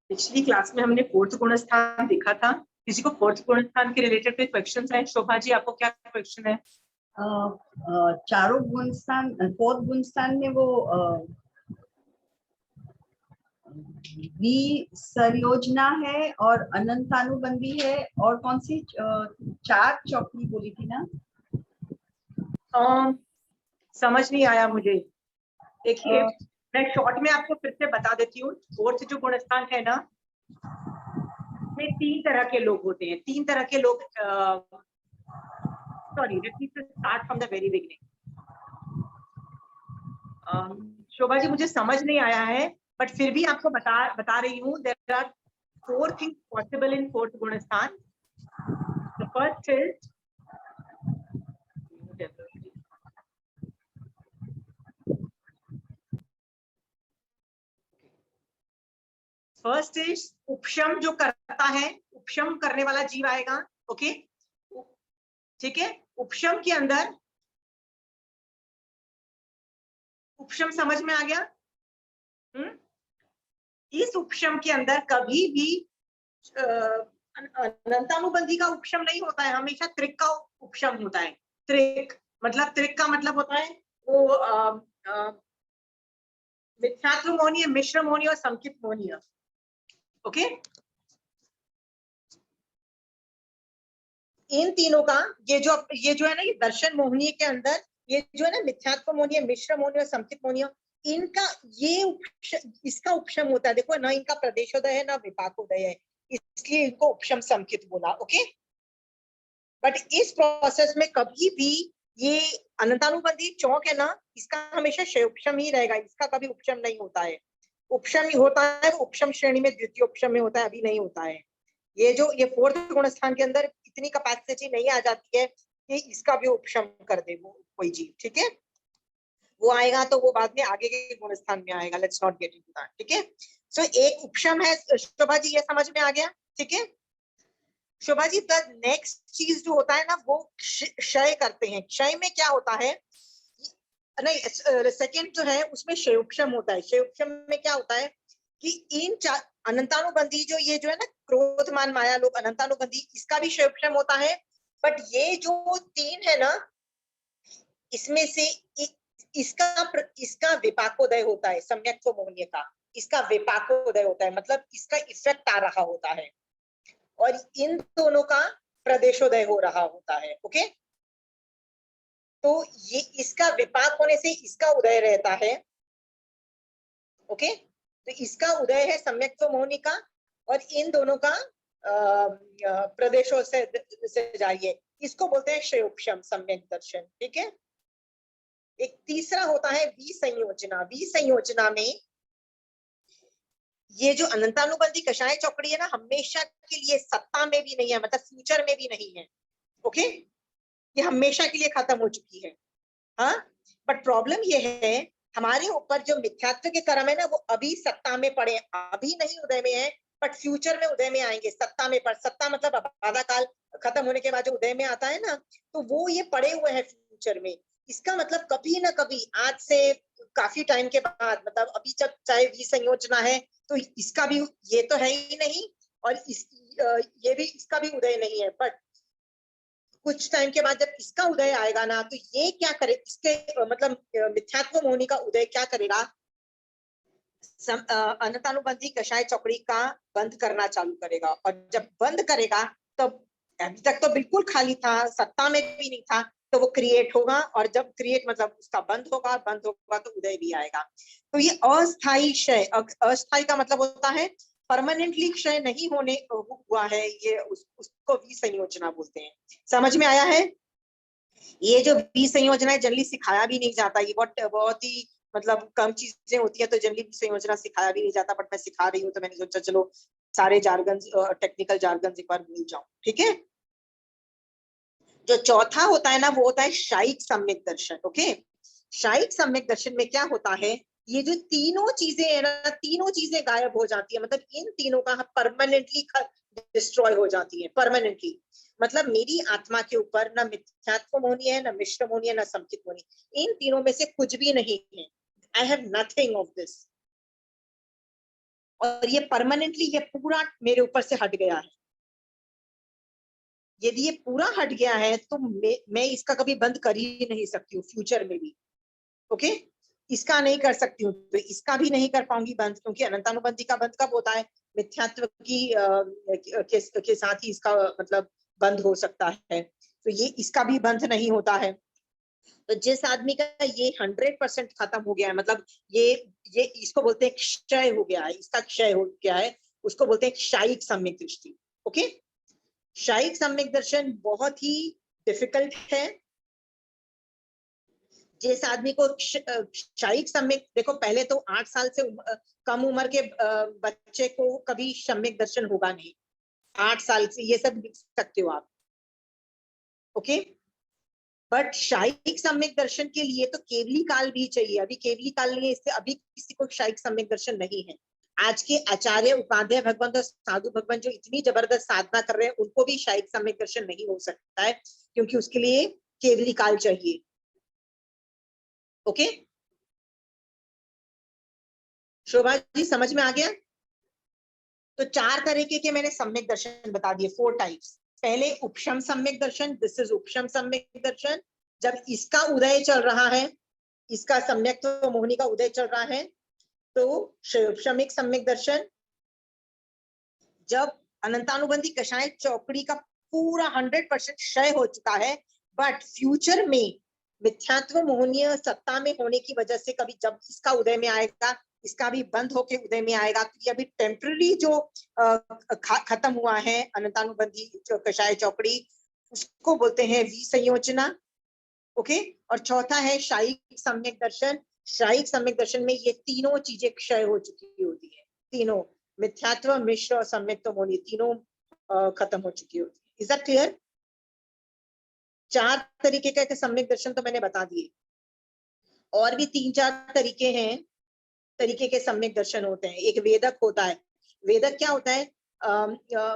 पिछली क्लास में हमने फोर्थ गुणस्थान देखा था। किसी को फोर्थ गुणस्थान के रिलेटेड कोई क्वेश्चन है? शोभा जी, आपको क्या क्वेश्चन है? चारों गुणस्थान, फोर्थ गुणस्थान में वो विसंयोजना है और अनंतानुबंधी है, और कौन सी चार चौकड़ी बोली थी ना? समझ नहीं आया मुझे। देखिए, मैं शॉर्ट में आपको फिर से बता देती हूँ। फोर्थ जो गुणस्थान है ना, में तीन तरह के लोग होते हैं। तीन तरह के लोग, sorry, let me start from the very beginning. Shobha ji, मुझे समझ नहीं आया है, बट फिर भी आपको बता रही हूँ। There are four things possible in fourth गुणस्थान। द फर्स्ट इज उपशम जो करता है, उपशम करने वाला जीव आएगा। ओके, ठीक है। उपशम के अंदर, उपशम समझ में आ गया? इस उपशम के अंदर कभी भी अनंतानुबंधी का उपशम नहीं होता है, हमेशा त्रिक का उपशम होता है। त्रिक का मतलब होता है वो मिथ्यात्व मोहनीय, मिश्र मोहनीय और संकित मोहनीय। ओके, इन तीनों का ये जो है ना, ये दर्शन मोहनीय के अंदर ये जो है ना, मिथ्यात्व मोहनीय, मिश्र मोहनीय और संकित मोहनीय, इनका ये इसका उपशम होता है। देखो ना, इनका प्रदेशोदय है ना विपाकोदय है, इसलिए इनको उपशम संकित बोला। ओके, बट इस प्रोसेस में कभी भी ये अनंतानुबंधी चौक है ना, इसका हमेशा क्षयोपशम ही रहेगा, इसका कभी उपशम नहीं होता है। उपशम ही होता है, उपशम श्रेणी में द्वितीय उपशम में होता है, अभी नहीं होता है। ये फोर्थ गुणस्थान के अंदर इतनी कैपेसिटी नहीं आ जाती है कि इसका भी उपशम कर दे वो कोई जीव। ठीक है, वो आएगा तो वो बाद में आगे के गुणस्थान में आएगा। Let's not get into that. ठीक है, सो एक उपशम है। शोभा जी, ये समझ में आ गया? ठीक है शोभा जी, द नेक्स्ट चीज जो होता है ना, वो क्षय करते हैं। क्षय में क्या होता है? नहीं, सेकंड जो है उसमें क्षयोपशम होता है। क्षयोपशम में क्या होता है कि इन अनंतानुबंधी ये जो है ना, क्रोधमान माया लोग अनंतानुबंधी, इसका भी क्षयोपशम होता है। बट ये जो तीन है ना, इसमें से इसका विपाकोदय होता है। सम्यक्त्व मोहनीय का इसका विपाकोदय होता है, मतलब इसका इफेक्ट आ रहा होता है, और इन दोनों का प्रदेशोदय हो रहा होता है। ओके, तो ये इसका विपाक होने से इसका उदय रहता है। ओके, तो इसका उदय है सम्यक्त्व मोहनी का, और इन दोनों का प्रदेशों से जारी है। इसको बोलते हैं क्षयोपशम सम्यक दर्शन। ठीक है, एक तीसरा होता है विसंयोजना। विसंयोजना में ये जो अनंतानुबंधी कषाय चौकड़ी है ना, हमेशा के लिए सत्ता में भी नहीं है, मतलब फ्यूचर में भी नहीं है। ओके, ये हमेशा के लिए खत्म हो चुकी है। हाँ, बट प्रॉब्लम ये है, हमारे ऊपर जो मिथ्यात्व के कर्म है ना, वो अभी सत्ता में पड़े, अभी नहीं उदय में है, बट फ्यूचर में उदय में आएंगे। सत्ता में सत्ता मतलब आधा काल खत्म होने के बाद जो उदय में आता है ना, तो वो ये पड़े हुए हैं फ्यूचर में। इसका मतलब कभी ना कभी, आज से काफी टाइम के बाद, मतलब अभी तक चाहे विसंयोजना है तो इसका भी ये तो है ही नहीं, और ये भी इसका भी उदय नहीं है। बट कुछ टाइम के बाद जब इसका उदय आएगा ना, तो ये क्या करे, इसके मतलब मिथ्यात्व मोहनी का उदय क्या करेगा? अनंतानुबंधी कषाय चौकड़ी का बंद करना चालू करेगा, और जब बंद करेगा तब, अभी तक तो बिल्कुल खाली था, सत्ता में भी नहीं था, तो वो क्रिएट होगा, और जब क्रिएट मतलब उसका बंद होगा तो उदय भी आएगा। तो ये अस्थाई क्षय, अस्थाई का मतलब होता है परमानेंटली क्षय नहीं होने हुआ है, ये उसको विसंयोजना बोलते हैं। समझ में आया है? ये जो विसंयोजना है जनरली सिखाया भी नहीं जाता, ये बहुत ही मतलब कम चीजें होती है, तो जनरली विसंयोजना सिखाया भी नहीं जाता, बट मैं सिखा रही हूँ तो मैंने सोचा चलो सारे जार्गन, टेक्निकल जार्गन एक बार भूल जाऊं। ठीक है, जो चौथा होता है ना, वो होता है शायिक सम्यक दर्शन। ओके, शायिक सम्यक दर्शन में क्या होता है, ये जो तीनों चीजें है ना, तीनों चीजें गायब हो जाती है, मतलब इन तीनों का परमानेंटली डिस्ट्रॉय हो जाती है, परमानेंटली। मतलब मेरी आत्मा के ऊपर ना मिथ्यात्व मोहनी है, ना मिश्र मोहनी है, ना संकित मोहनी, इन तीनों में से कुछ भी नहीं है। I have nothing of this. और ये परमानेंटली ये पूरा मेरे ऊपर से हट गया है, यदि ये पूरा हट गया है तो मैं इसका कभी बंद कर ही नहीं सकती हूँ फ्यूचर में भी। ओके, इसका नहीं कर सकती हूँ तो इसका भी नहीं कर पाऊंगी बंद, क्योंकि अनंतानुबंधी का बंद कब होता है? मिथ्यात्व की के साथ ही इसका मतलब बंद हो सकता है, तो ये इसका भी बंद नहीं होता है। तो जिस आदमी का ये 100% खत्म हो गया है, मतलब ये इसको बोलते हैं क्षय हो गया है, इसका क्षय हो गया है, उसको बोलते हैं क्षयिक सम्यक दृष्टि। ओके, क्षयिक सम्यक दर्शन बहुत ही डिफिकल्ट है। जिस आदमी को क्षयिक सम्यक, देखो पहले तो 8 साल से कम उम्र के बच्चे को कभी सम्यक दर्शन होगा नहीं, 8 साल से ये सब लिख सकते हो आप। ओके, बट क्षयिक सम्यक दर्शन के लिए तो केवली काल भी चाहिए। अभी केवली काल नहीं है, इससे अभी किसी को क्षयिक सम्यक दर्शन नहीं है। आज के आचार्य उपाध्याय भगवान और साधु भगवान जो इतनी जबरदस्त साधना कर रहे हैं, उनको भी क्षयिक सम्यक दर्शन नहीं हो सकता है, क्योंकि उसके लिए केवली काल चाहिए। ओके, शोभा जी समझ में आ गया? तो 4 तरीके के मैंने सम्यक दर्शन बता दिए, 4 टाइप्स। पहले उपशम सम्यक दर्शन, दिस इज उपशम सम्यक दर्शन। जब इसका उदय चल रहा है, इसका सम्यक तो मोहिनी का उदय चल रहा है, तो उपशमिक सम्यक दर्शन। जब अनंतानुबंधी कषाय चौकड़ी का पूरा 100% क्षय हो चुका है, बट फ्यूचर में मिथ्यात्व मोहनीय सत्ता में होने की वजह से कभी जब इसका उदय में आएगा, इसका भी बंद होके उदय में आएगा, क्योंकि अभी टेम्पररी जो खत्म हुआ है अनंतानुबंधी कषाय चौकड़ी, उसको बोलते हैं विसंयोजना। ओके, और चौथा है शायिक सम्यक दर्शन। शायिक सम्यक दर्शन में ये तीनों चीजें क्षय हो चुकी होती है, तीनों मिथ्यात्व, मिश्र और सम्यक तो मोहिनी, तीनों खत्म हो चुकी होती है। Is that clear? 4 तरीके के सम्यक दर्शन तो मैंने बता दिए, और भी 3-4 तरीके हैं, तरीके के सम्यक दर्शन होते हैं। एक वेदक होता है। वेदक क्या होता है?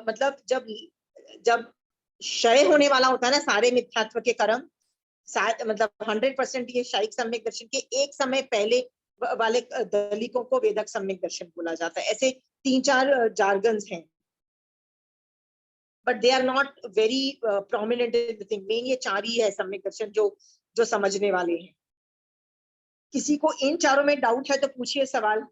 मतलब जब जब क्षय होने वाला होता है ना सारे मिथ्यात्व के कर्म, मतलब 100% ये शायिक सम्यक दर्शन के एक समय पहले वाले दलिकों को वेदक सम्यक दर्शन बोला जाता है। ऐसे 3-4 जार्गन्स हैं, but they are not very prominent in the thing. Main ये 4 ही है सम्यक दर्शन जो समझने वाले हैं। किसी को इन चारों में डाउट है तो पूछिए सवाल।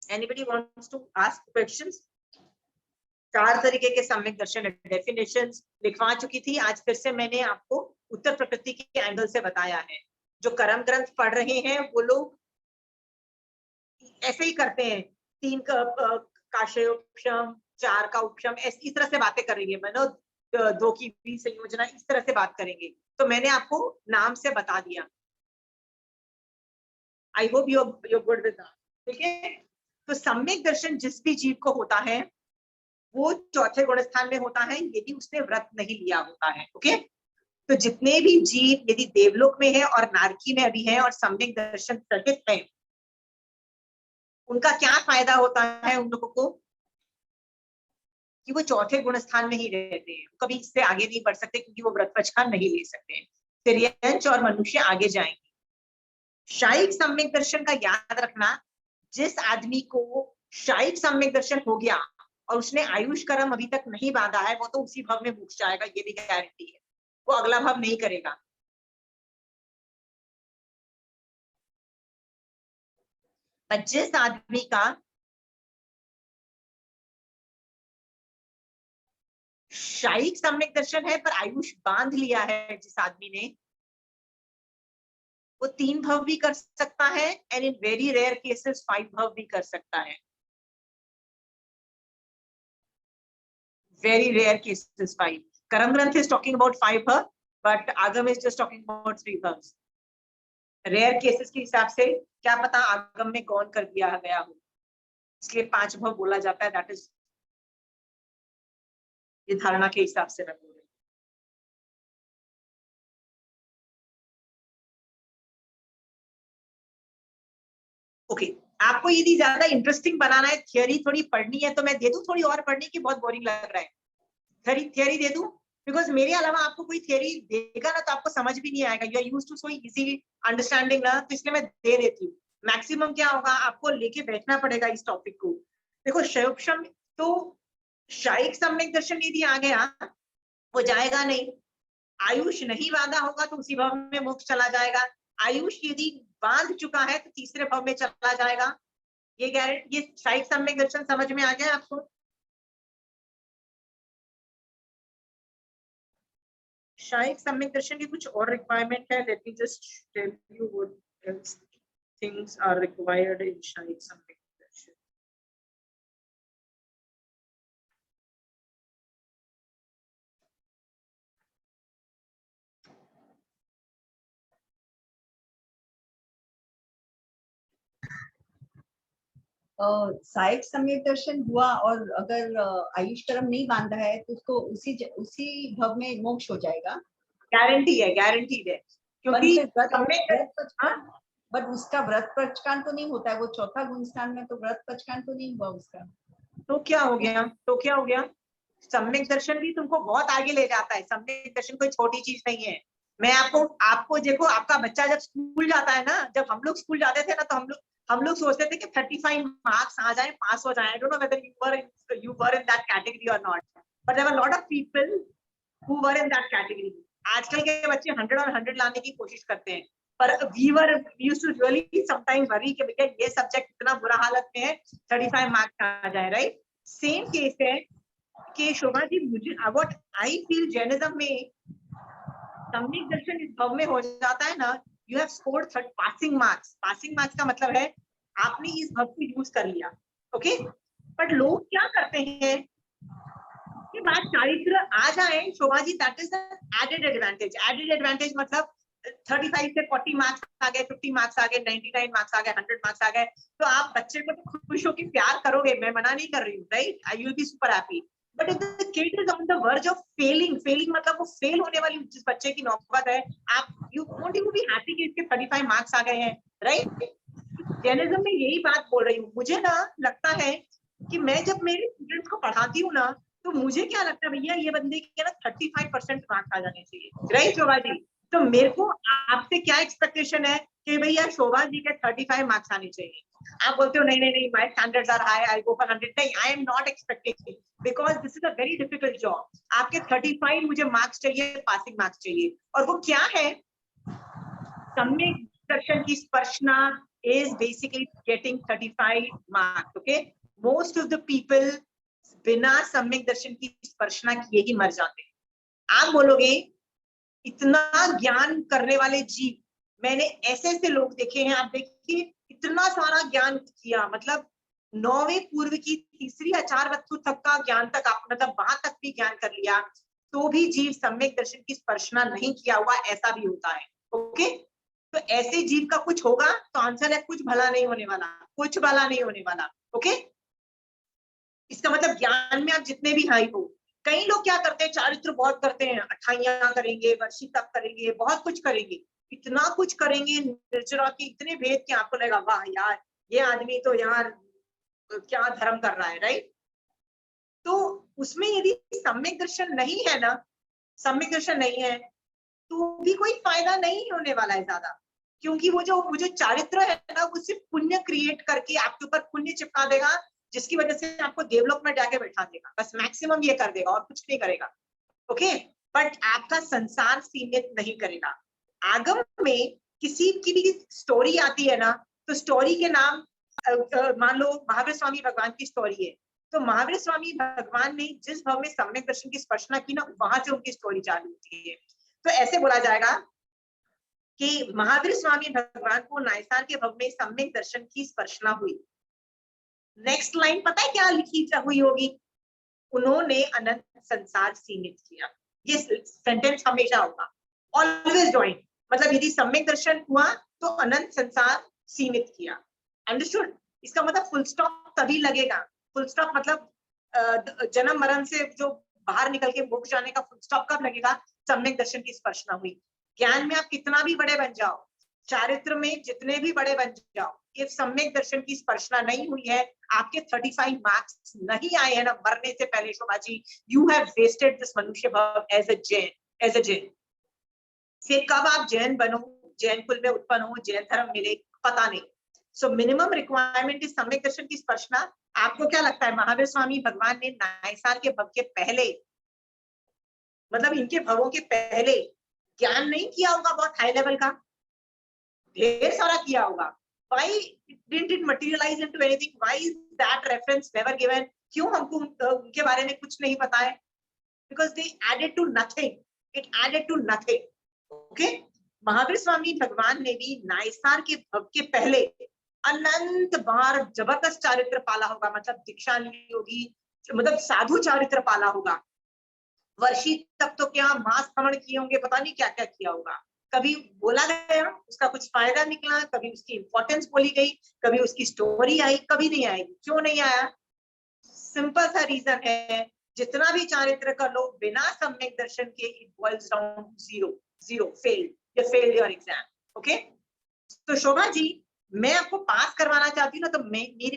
Anybody wants to ask questions? 4 तरीके के सम्यक दर्शन डेफिनेशंस लिखवा चुकी थी, आज फिर से मैंने आपको उत्तर प्रकृति के एंगल से बताया है। जो कर्म ग्रंथ पढ़ रहे हैं वो लोग ऐसे ही करते हैं, 3 काशय उपशम, 4 का उपशम, इस तरह से बातें करेंगे, मानो 2 की भी संयोजना, इस तरह से बात करेंगे। तो मैंने आपको नाम से बता दिया। I hope you good with that. ठीक है, तो सम्यक दर्शन जिस भी जीव को होता है वो चौथे गुण स्थान में होता है, यदि उसने व्रत नहीं लिया होता है। ओके, तो जितने भी जीव यदि देवलोक में है और नारकी में अभी है और सम्यक दर्शन प्रकट है, उनका क्या फायदा होता है उन लोगों को? कि वो चौथे गुण स्थान में ही रहते हैं, कभी इससे आगे नहीं बढ़ सकते, क्योंकि वो व्रत प्रचार नहीं ले सकते। तिर्यंच और मनुष्य आगे जाएंगे। शायिक सम्यक दर्शन का याद रखना, जिस आदमी को शायिक सम्यक दर्शन हो गया और उसने आयुष कर्म अभी तक नहीं बांधा है, वो तो उसी भाव में घुस जाएगा, ये भी गारंटी है, वो अगला भाव नहीं करेगा। पर जिस आदमी का शायिक सम्यक दर्शन है पर आयुष बांध लिया है, जिस आदमी ने, वो 3 भाव भी कर सकता है, and in very rare cases 5 भाव भी कर सकता है। Very rare cases 5. Karam Granth is talking about 5 bhav, but Agam is just talking about 3 bhavs. Rare cases के हिसाब से क्या पता आगम में कौन कर दिया गया हो, इसलिए 5 भाव बोला जाता है। दैट इज ये धारणा के हिसाब से मैं बोल रही हूँ। ओके, आपको यदि ज्यादा इंटरेस्टिंग बनाना है, थियोरी थोड़ी पढ़नी है, तो मैं दे दूं थोड़ी और पढ़ने की? बहुत बोरिंग लग रहा है। थियोरी दे दूं? बिकॉज मेरे अलावा आपको कोई थियोरी देगा ना तो आपको समझ भी नहीं आएगा। You are used to so easy understanding ना, तो इसलिए मैं दे देती हूँ। मैक्सिमम क्या होगा, आपको लेके बैठना पड़ेगा इस टॉपिक को। देखो शयोपशम तो शायिक सम्यक दर्शन यदि आ गया वो जाएगा नहीं। आयुष नहीं बांधा होगा तो उसी भव में मोक्ष चला जाएगा। आयुष यदि बांध चुका है तो तीसरे भव में चला जाएगा। ये गारंटी, ये शायिक सम्यक दर्शन समझ में आ गया आपको? शायिक सम्यक दर्शन की कुछ और रिक्वायरमेंट है। Let me just tell you what else things are required in शायिक सम्यक दर्शन। सहायक सम्यक दर्शन हुआ और अगर आयुष कर्म नहीं बांधा है तो उसको उसी भव में मोक्ष हो जाएगा। गारंटी है, गारंटी है, क्योंकि बट उसका व्रत पचकान तो नहीं होता है, वो चौथा गुण स्थान में तो व्रत पचकान तो नहीं हुआ उसका। तो क्या हो गया, तो क्या हो गया? सम्यक दर्शन भी तुमको बहुत आगे ले जाता है। सम्यक दर्शन कोई छोटी चीज नहीं है। मैं आपको देखो, आपका बच्चा जब स्कूल जाता है ना, जब हम लोग स्कूल जाते थे ना, तो हम लोग सोचते थे कि 35 मार्क्स आ जाए, पास हो जाए। I don't know whether you were in that category or not, but there were a lot of people who were in that category. आजकल के बच्चे 100 और 100 लाने की कोशिश करते हैं, पर we used to really sometimes worry कि भैया ये सब्जेक्ट इतना बुरा हालत में है, 35 मार्क्स आ जाए, राइट? सेम केस है कि शोभा जी, मुझे व्हाट आई फील जैनिज्म में सम्यक दर्शन इस भव में हो जाता है ना, you have scored passing marks. Passing marks का मतलब है आपने इस भव को यूज कर लिया, ओके? बट लोग क्या करते हैं कि बात चारित्र आ जाए Shobha ji, that is added advantage. Added advantage मतलब 35 से 40 मार्क्स आ गए, 50 मार्क्स आ गए, 99 मार्क्स आ गए, 100 मार्क्स आ गए, तो आप बच्चे को तो खुश होकर प्यार करोगे, मैं मना नहीं कर रही हूँ, right? I will be super happy. But if the kid is on the verge of failing, failing मतलब वो फेल होने वाली जिस बच्चे की नौबत है, आप you won't you be happy कि इसके 35 मार्क्स आ गए हैं, राइट? जर्नलिज्म में यही बात बोल रही हूँ। मुझे ना लगता है कि मैं जब मेरे स्टूडेंट्स को पढ़ाती हूँ ना, तो मुझे क्या लगता है, भैया ये बंदे के ना 35% मार्क्स आ जाने चाहिए, राइट शोभा जी? तो मेरे को आपसे क्या एक्सपेक्टेशन है कि भैया शोभा जी के 35 मार्क्स आने चाहिए। आप बोलते हो नहीं नहीं नहीं, my standards are high, I go for 100। नहीं, I am not expecting, because this is a very difficult job. आपके 35 मुझे मार्क्स चाहिए, पासिंग मार्क्स चाहिए, और वो क्या है? सम्यक दर्शन की स्पर्शना is basically getting 35 marks, okay? Most of the people बिना सम्यक दर्शन की स्पर्शना किए ही मर जाते हैं। आप बोलोगे इतना ज्ञान करने वाले जीव, मैंने ऐसे ऐसे लोग देखे हैं। आप देखिए इतना सारा ज्ञान किया, मतलब 9वें पूर्व की तीसरी आचार वस्तु तक का ज्ञान तक आप, मतलब वहां तक भी ज्ञान कर लिया, तो भी जीव सम्यक दर्शन की स्पर्शना नहीं किया हुआ, ऐसा भी होता है, ओके? तो ऐसे जीव का कुछ होगा तो आंसर है कुछ भला नहीं होने वाला, कुछ भला नहीं होने वाला, ओके? इसका मतलब ज्ञान में आप जितने भी हाई हो, कई लोग क्या करते हैं, चारित्र बहुत करते हैं, अठाइयां करेंगे, वर्षी तप करेंगे, बहुत कुछ करेंगे, इतना कुछ करेंगे निर्जरा के इतने भेद कि आपको लगेगा वाह यार, ये आदमी तो यार क्या धर्म कर रहा है, राइट? तो उसमें यदि सम्यक दर्शन नहीं है ना, सम्यक दर्शन नहीं है, तो भी कोई फायदा नहीं होने वाला है ज्यादा, क्योंकि वो जो चारित्र है ना, वो सिर्फ पुण्य क्रिएट करके आपके ऊपर पुण्य चिपका देगा, जिसकी वजह से आपको देवलोक में जाके बैठा देगा, बस मैक्सिमम ये कर देगा और कुछ नहीं करेगा, ओके? बट आपका संसार सीमित नहीं करेगा। आगम में किसी की भी स्टोरी आती है ना, तो स्टोरी के नाम, मान लो महावीर स्वामी भगवान की स्टोरी है, तो महावीर स्वामी भगवान ने जिस भव में सम्यक दर्शन की स्पर्शना की ना, वहां से उनकी स्टोरी चालू होती है। तो ऐसे बोला जाएगा कि महावीर स्वामी भगवान को नायसार के भव में सम्यक दर्शन की स्पर्शना हुई। नेक्स्ट लाइन पता है क्या लिखी हुई होगी? उन्होंने अनंत संसार सीमित किया। ये सेंटेंस हमेशा होगा, ऑलवेज जॉइन, मतलब यदि सम्यक दर्शन हुआ तो अनंत संसार सीमित किया। अंडरस्टूड? इसका मतलब फुल स्टॉप तभी लगेगा। फुल स्टॉप मतलब जन्म मरण से जो बाहर निकल के मोक्ष जाने का फुल स्टॉप कब लगेगा? सम्यक दर्शन की स्पर्शना हुई। ज्ञान में आप कितना भी बड़े बन जाओ, चारित्र में जितने भी बड़े बन जाओ, ये सम्यक दर्शन की स्पर्शना नहीं हुई है, आपके 35 मार्क्स नहीं आए हैं ना मरने से पहले, Shobha ji, you have wasted this मनुष्य भाव as a Jain, as a Jain. फिर कब आप जैन बनो, जैन कुल में उत्पन्न हो, जैन धर्म मिले, पता नहीं। सो मिनिमम रिक्वायरमेंट इज सम्यक दर्शन की स्पर्शना। आपको क्या लगता है महावीर स्वामी भगवान ने नायसार के भव के पहले, मतलब इनके भवों के पहले ज्ञान नहीं किया होगा बहुत हाई लेवल का? ढेर सारा किया होगा। Why didn't it materialize into anything? Why is that reference never given? क्यों हमको उनके बारे में कुछ नहीं पता है? Because they added to nothing. It added to nothing. Okay? Mahavir Swami भगवान ने भी नायसार के भव के पहले अनंत बार जबरदस्त चारित्र पाला होगा, मतलब दीक्षा ली होगी, मतलब साधु चारित्र पाला होगा। वर्षी तक तो क्या मास भ्रमण किए होंगे, पता नहीं क्या क्या किया होगा। कभी बोला गया उसका कुछ फायदा निकला, कभी उसकी इंपॉर्टेंस बोली गई, कभी उसकी स्टोरी आई, कभी नहीं आएगी। क्यों नहीं आया? सिंपल सा रीजन है, जितना भी चारित्र कर लो बिना सम्यक दर्शन के it boils down to zero, zero, failed, you failed your exam. Okay, तो शोभा जी मैं आपको पास करवाना चाहती हूँ ना, तो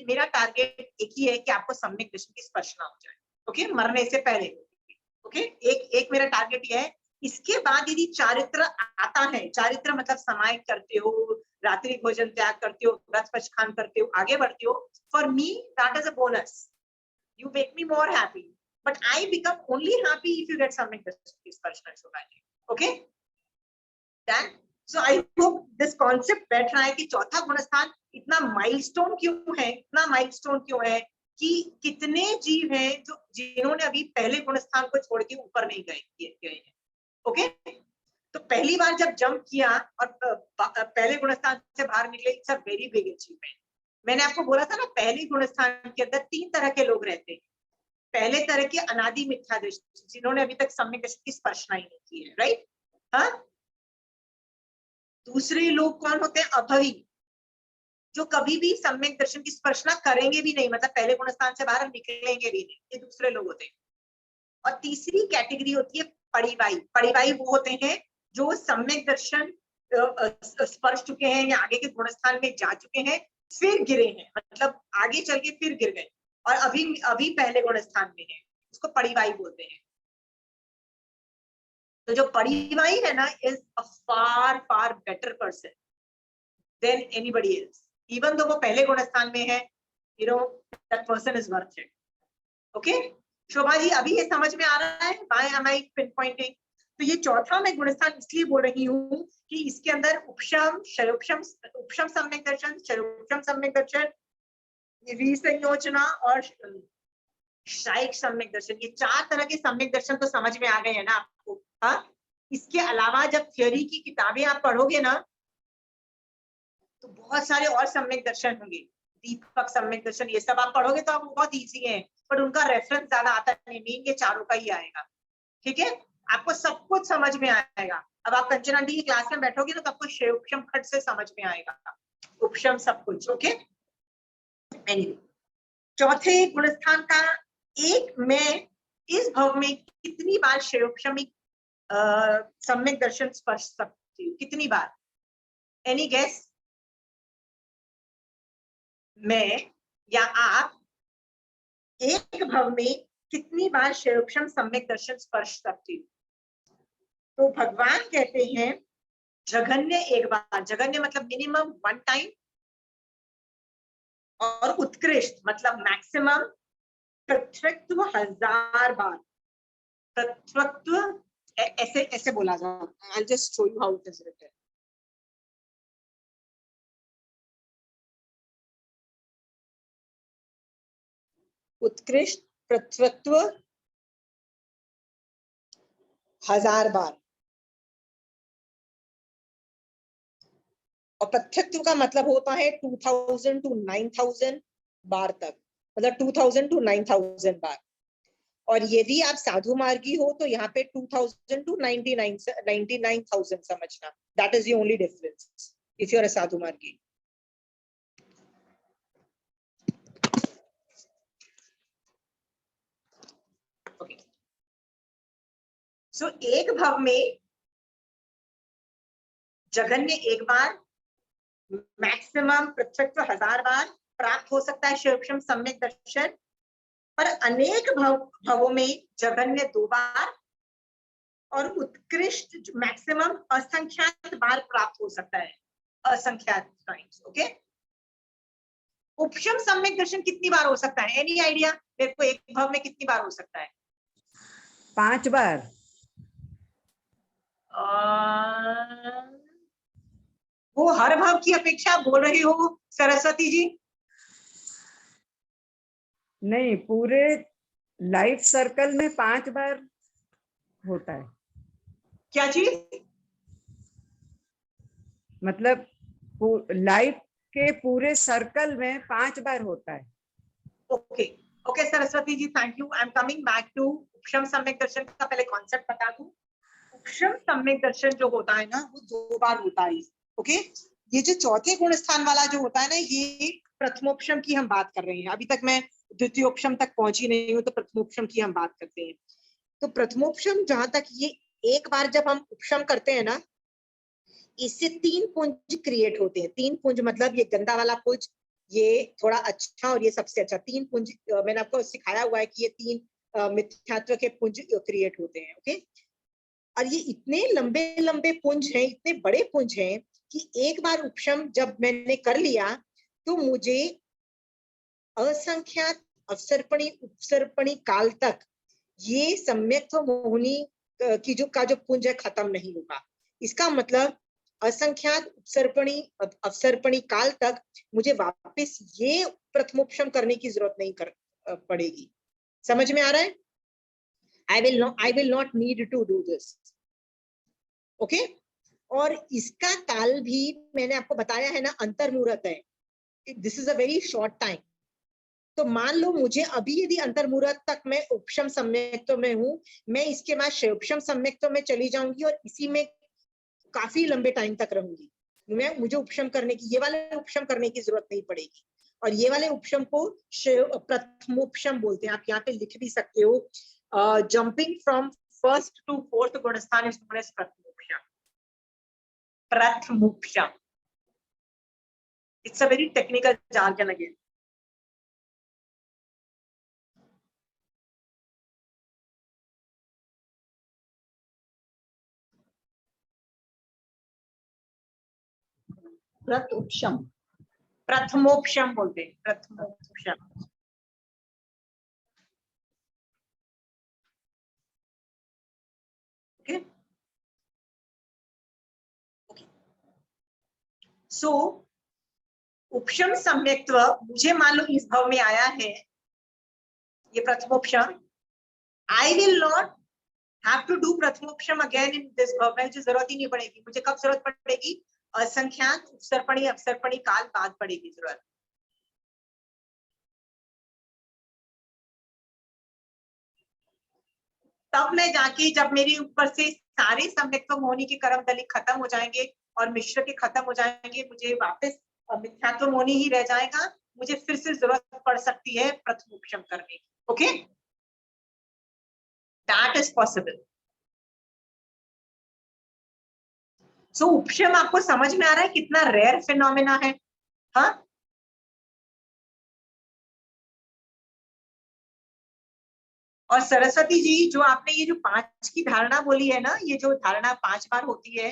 मेरा टारगेट एक ही है कि आपको सम्यक दर्शन की स्पर्शना हो जाए। ओके, मरने से पहले। ओके, एक मेरा टारगेट ये है। इसके बाद यदि चारित्र आता है, चारित्र मतलब समाहित करते हो, रात्रि भोजन त्याग करते हो, व्रत पचखान करते हो, आगे बढ़ते हो, for me that is a bonus. You make me more happy, but I become only happy if you get सम्यक दर्शन की स्पर्शना Shobha ji. Okay, done. So I hope this concept बैठ रहा है कि चौथा गुणस्थान इतना माइलस्टोन क्यों है, इतना माइलस्टोन क्यों है कि कितने जीव हैं जो जिन्होंने अभी पहले गुणस्थान को छोड़ के ऊपर नहीं गए हैं। ओके, तो पहली बार जब जंप किया और पहले गुणस्थान से बाहर निकले, it's a very big achievement. मैंने आपको बोला था ना, पहले गुणस्थान के अंदर 3 तरह के लोग रहते हैं। पहले तरह के अनादि मिथ्या दृष्टि, जिन्होंने अभी तक सम्यक दर्शन की स्पर्शना ही नहीं की है, राइट? हाँ, दूसरे लोग कौन होते हैं? अभवी, जो कभी भी सम्यक दर्शन की स्पर्शना करेंगे भी नहीं, मतलब पहले गुणस्थान से बाहर निकलेंगे भी नहीं, ये दूसरे लोग होते हैं। और तीसरी कैटेगरी होती है परिवाही। परिवाही वो होते हैं जो सम्यक दर्शन स्पर्श चुके हैं या आगे के गुणस्थान में जा चुके हैं, फिर गिरे हैं, मतलब आगे चल के फिर गिर गए और अभी पहले गुणस्थान में है, उसको परिवाही बोलते हैं। तो जो परिवाही है ना, is a far far better person than anybody else, even though वो पहले गुणस्थान में है, you know that person is worth it. Okay Shobha ji, अभी ये समझ में आ रहा है? Why am I pinpointing? तो ये चौथा मैं गुणस्थान इसलिए बोल रही हूँ कि इसके अंदर उपशम, क्षयोपशम, उपशम सम्यक दर्शन, क्षयोपशम सम्यक दर्शन, विसंयोजना और शायिक सम्यक दर्शन, ये 4 तरह के सम्यक दर्शन तो समझ में आ गए हैं ना आपको? हाँ, इसके अलावा जब थ्योरी की किताबें आप पढ़ोगे ना, तो बहुत सारे और सम्यक दर्शन होंगे, दीपक सम्यक दर्शन, ये सब आप पढ़ोगे तो आपको बहुत इजी है, पर उनका रेफरेंस ज्यादा आता नहीं, मेन ये चारों का ही आएगा। ठीक है, आपको सब कुछ समझ में आएगा। अब आप कंचन आंटी की क्लास में बैठोगे तो आपको क्षय उपशम खट से समझ में आएगा, उपशम सब कुछ। ओके, एनीवे, चौथे गुणस्थान का एक मैं इस भव में कितनी बार क्षयोपशमिक सम्यक दर्शन स्पर्श सकती हूँ? कितनी बार? Any guess? मैं या आप एक भव में कितनी बार क्षयोपशम सम्यक दर्शन स्पर्श सकती हूँ? तो भगवान कहते हैं जघन्य एक बार, जघन्य मतलब मिनिमम 1 टाइम, और उत्कृष्ट मतलब मैक्सिमम पृथ्वत्व 1000 बार। पृथ्वत्व ऐसे ऐसे बोला जाता है। I'll just show you how it is written. उत्कृष्ट पृथ्वत्व 1000 बार, और पृथ्वत्व का मतलब होता है 2000 to 9000 बार तक, मतलब 2000 to 9000 बार। और यदि आप साधु मार्गी हो तो यहाँ पे 2000 to 99,000 समझना, that is the only difference if you are a साधु मार्गी। ओके, सो एक भव में जघन्य एक बार, मैक्सिमम पृथ्वत्व 1000 बार प्राप्त हो सकता है क्षयोपशम सम्यक दर्शन, पर अनेक भवों में जघन्य 2 बार और उत्कृष्ट मैक्सिमम असंख्यात बार प्राप्त हो सकता है, असंख्यात टाइम्स। ओके, उपशम सम्यक दर्शन कितनी बार हो सकता है? Any idea? मेरे को एक भाव में कितनी बार हो सकता है? 5 बार। वो हर भाव की अपेक्षा बोल रही हो सरस्वती जी? नहीं, पूरे लाइफ सर्कल में 5 बार होता है। क्या चीज? मतलब लाइफ के पूरे सर्कल में 5 बार होता है। Okay okay Saraswati ji, thank you. I am coming back to उपशम सम्यक दर्शन का पहले कॉन्सेप्ट बता दूं। उपशम सम्यक दर्शन जो होता है ना, वो 2 बार होता है। ओके, ये जो चौथे गुण स्थान वाला जो होता है ना, ये प्रथमोपशम की हम बात कर रहे हैं। अभी तक मैं द्वितीयोपशम तक पहुंची नहीं हूँ, तो प्रथमोपशम की हम बात करते हैं। तो प्रथमोपशम जहां तक, ये एक बार जब हम उपशम करते हैं ना, इससे 3 पुंज क्रिएट होते हैं। 3 पुंज मतलब ये गंदा वाला पुंज, ये थोड़ा अच्छा और ये सबसे अच्छा। 3 पुंज मैंने आपको सिखाया हुआ है कि ये 3 मिथ्यात्व के पुंज क्रिएट होते हैं। ओके, और ये इतने लंबे लंबे पुंज हैं, इतने बड़े पुंज हैं कि एक बार उपशम जब मैंने कर लिया तो मुझे असंख्यात अवसर्पणी उपसर्पणी काल तक ये सम्यक्त्व मोहिनी की जो पुंज है खत्म नहीं होगा। इसका मतलब असंख्यात उपसर्पणी अवसर्पणी काल तक मुझे वापस ये प्रथमोपशम करने की जरूरत नहीं पड़ेगी। समझ में आ रहा है? I will not need to do this. Okay, और इसका काल भी मैंने आपको बताया है ना, अंतर्मुहूर्त है। This is a very short time. तो मान लो मुझे अभी यदि अंतर्मुहूर्त तक मैं उपशम सम्यक्त्व में हूं, मैं इसके बाद उपशम सम्यक्त्व में चली जाऊंगी और इसी में काफी लंबे टाइम तक रहूंगी। मुझे उपशम करने की, ये वाले उपशम करने की जरूरत नहीं पड़ेगी। और ये वाले उपशम को प्रथमोपशम बोलते हैं। आप यहाँ पे लिख भी सकते हो, jumping from first to fourth गुणस्थान इज नोन एज प्रथमोपशम। प्रथमोपशम, it's a very technical jargon again. प्रथमोपशम, प्रथमोपशम बोलते हैं, प्रथमोपशम। ओके, सो उपशम सम्यक्त्व मुझे मान लो इस भाव में आया है, ये प्रथमोपशम। I will not have to do प्रथमोपशम अगेन इन दिस भाव में, मुझे जरूरत ही नहीं पड़ेगी। मुझे कब जरूरत पड़ेगी? असंख्यात उपसर्पणी अवसर्पणी काल बाद पड़ेगी जरूरत। तब मैं जाके, जब मेरे ऊपर से सारे सम्यक्त्व मोहिनी के कर्म दलित खत्म हो जाएंगे और मिश्र के खत्म हो जाएंगे, मुझे वापस मिथ्यात्व मोहिनी ही रह जाएगा, मुझे फिर से जरूरत पड़ सकती है प्रथमोपशम करने की। Okay, that is possible. So उपशम आपको समझ में आ रहा है कितना रेयर फिनोमेना है? हाँ, और सरस्वती जी, जो आपने ये जो 5 की धारणा बोली है ना, ये जो धारणा 5 बार होती है,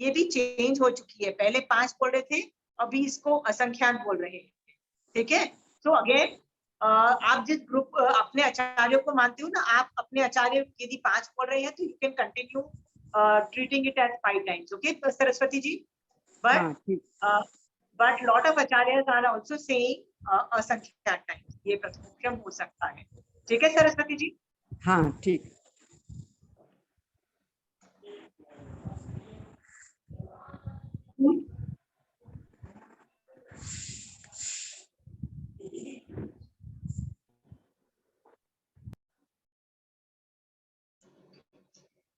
ये भी चेंज हो चुकी है। पहले 5 बोल रहे थे, अभी इसको असंख्यात बोल रहे हैं। ठीक है, सो अगेन आप जिस ग्रुप अपने आचार्यों को मानते हो ना, आप अपने आचार्य यदि 5 बोल रहे हैं तो you can continue treating it as 5 times. Okay Saraswati ji, but lot of आचार्यज आर आल्सो सेइंग असंख्यात टाइम्स, ये प्रथमोपशम हो सकता है। ठीक है सरस्वती जी? हाँ ठीक।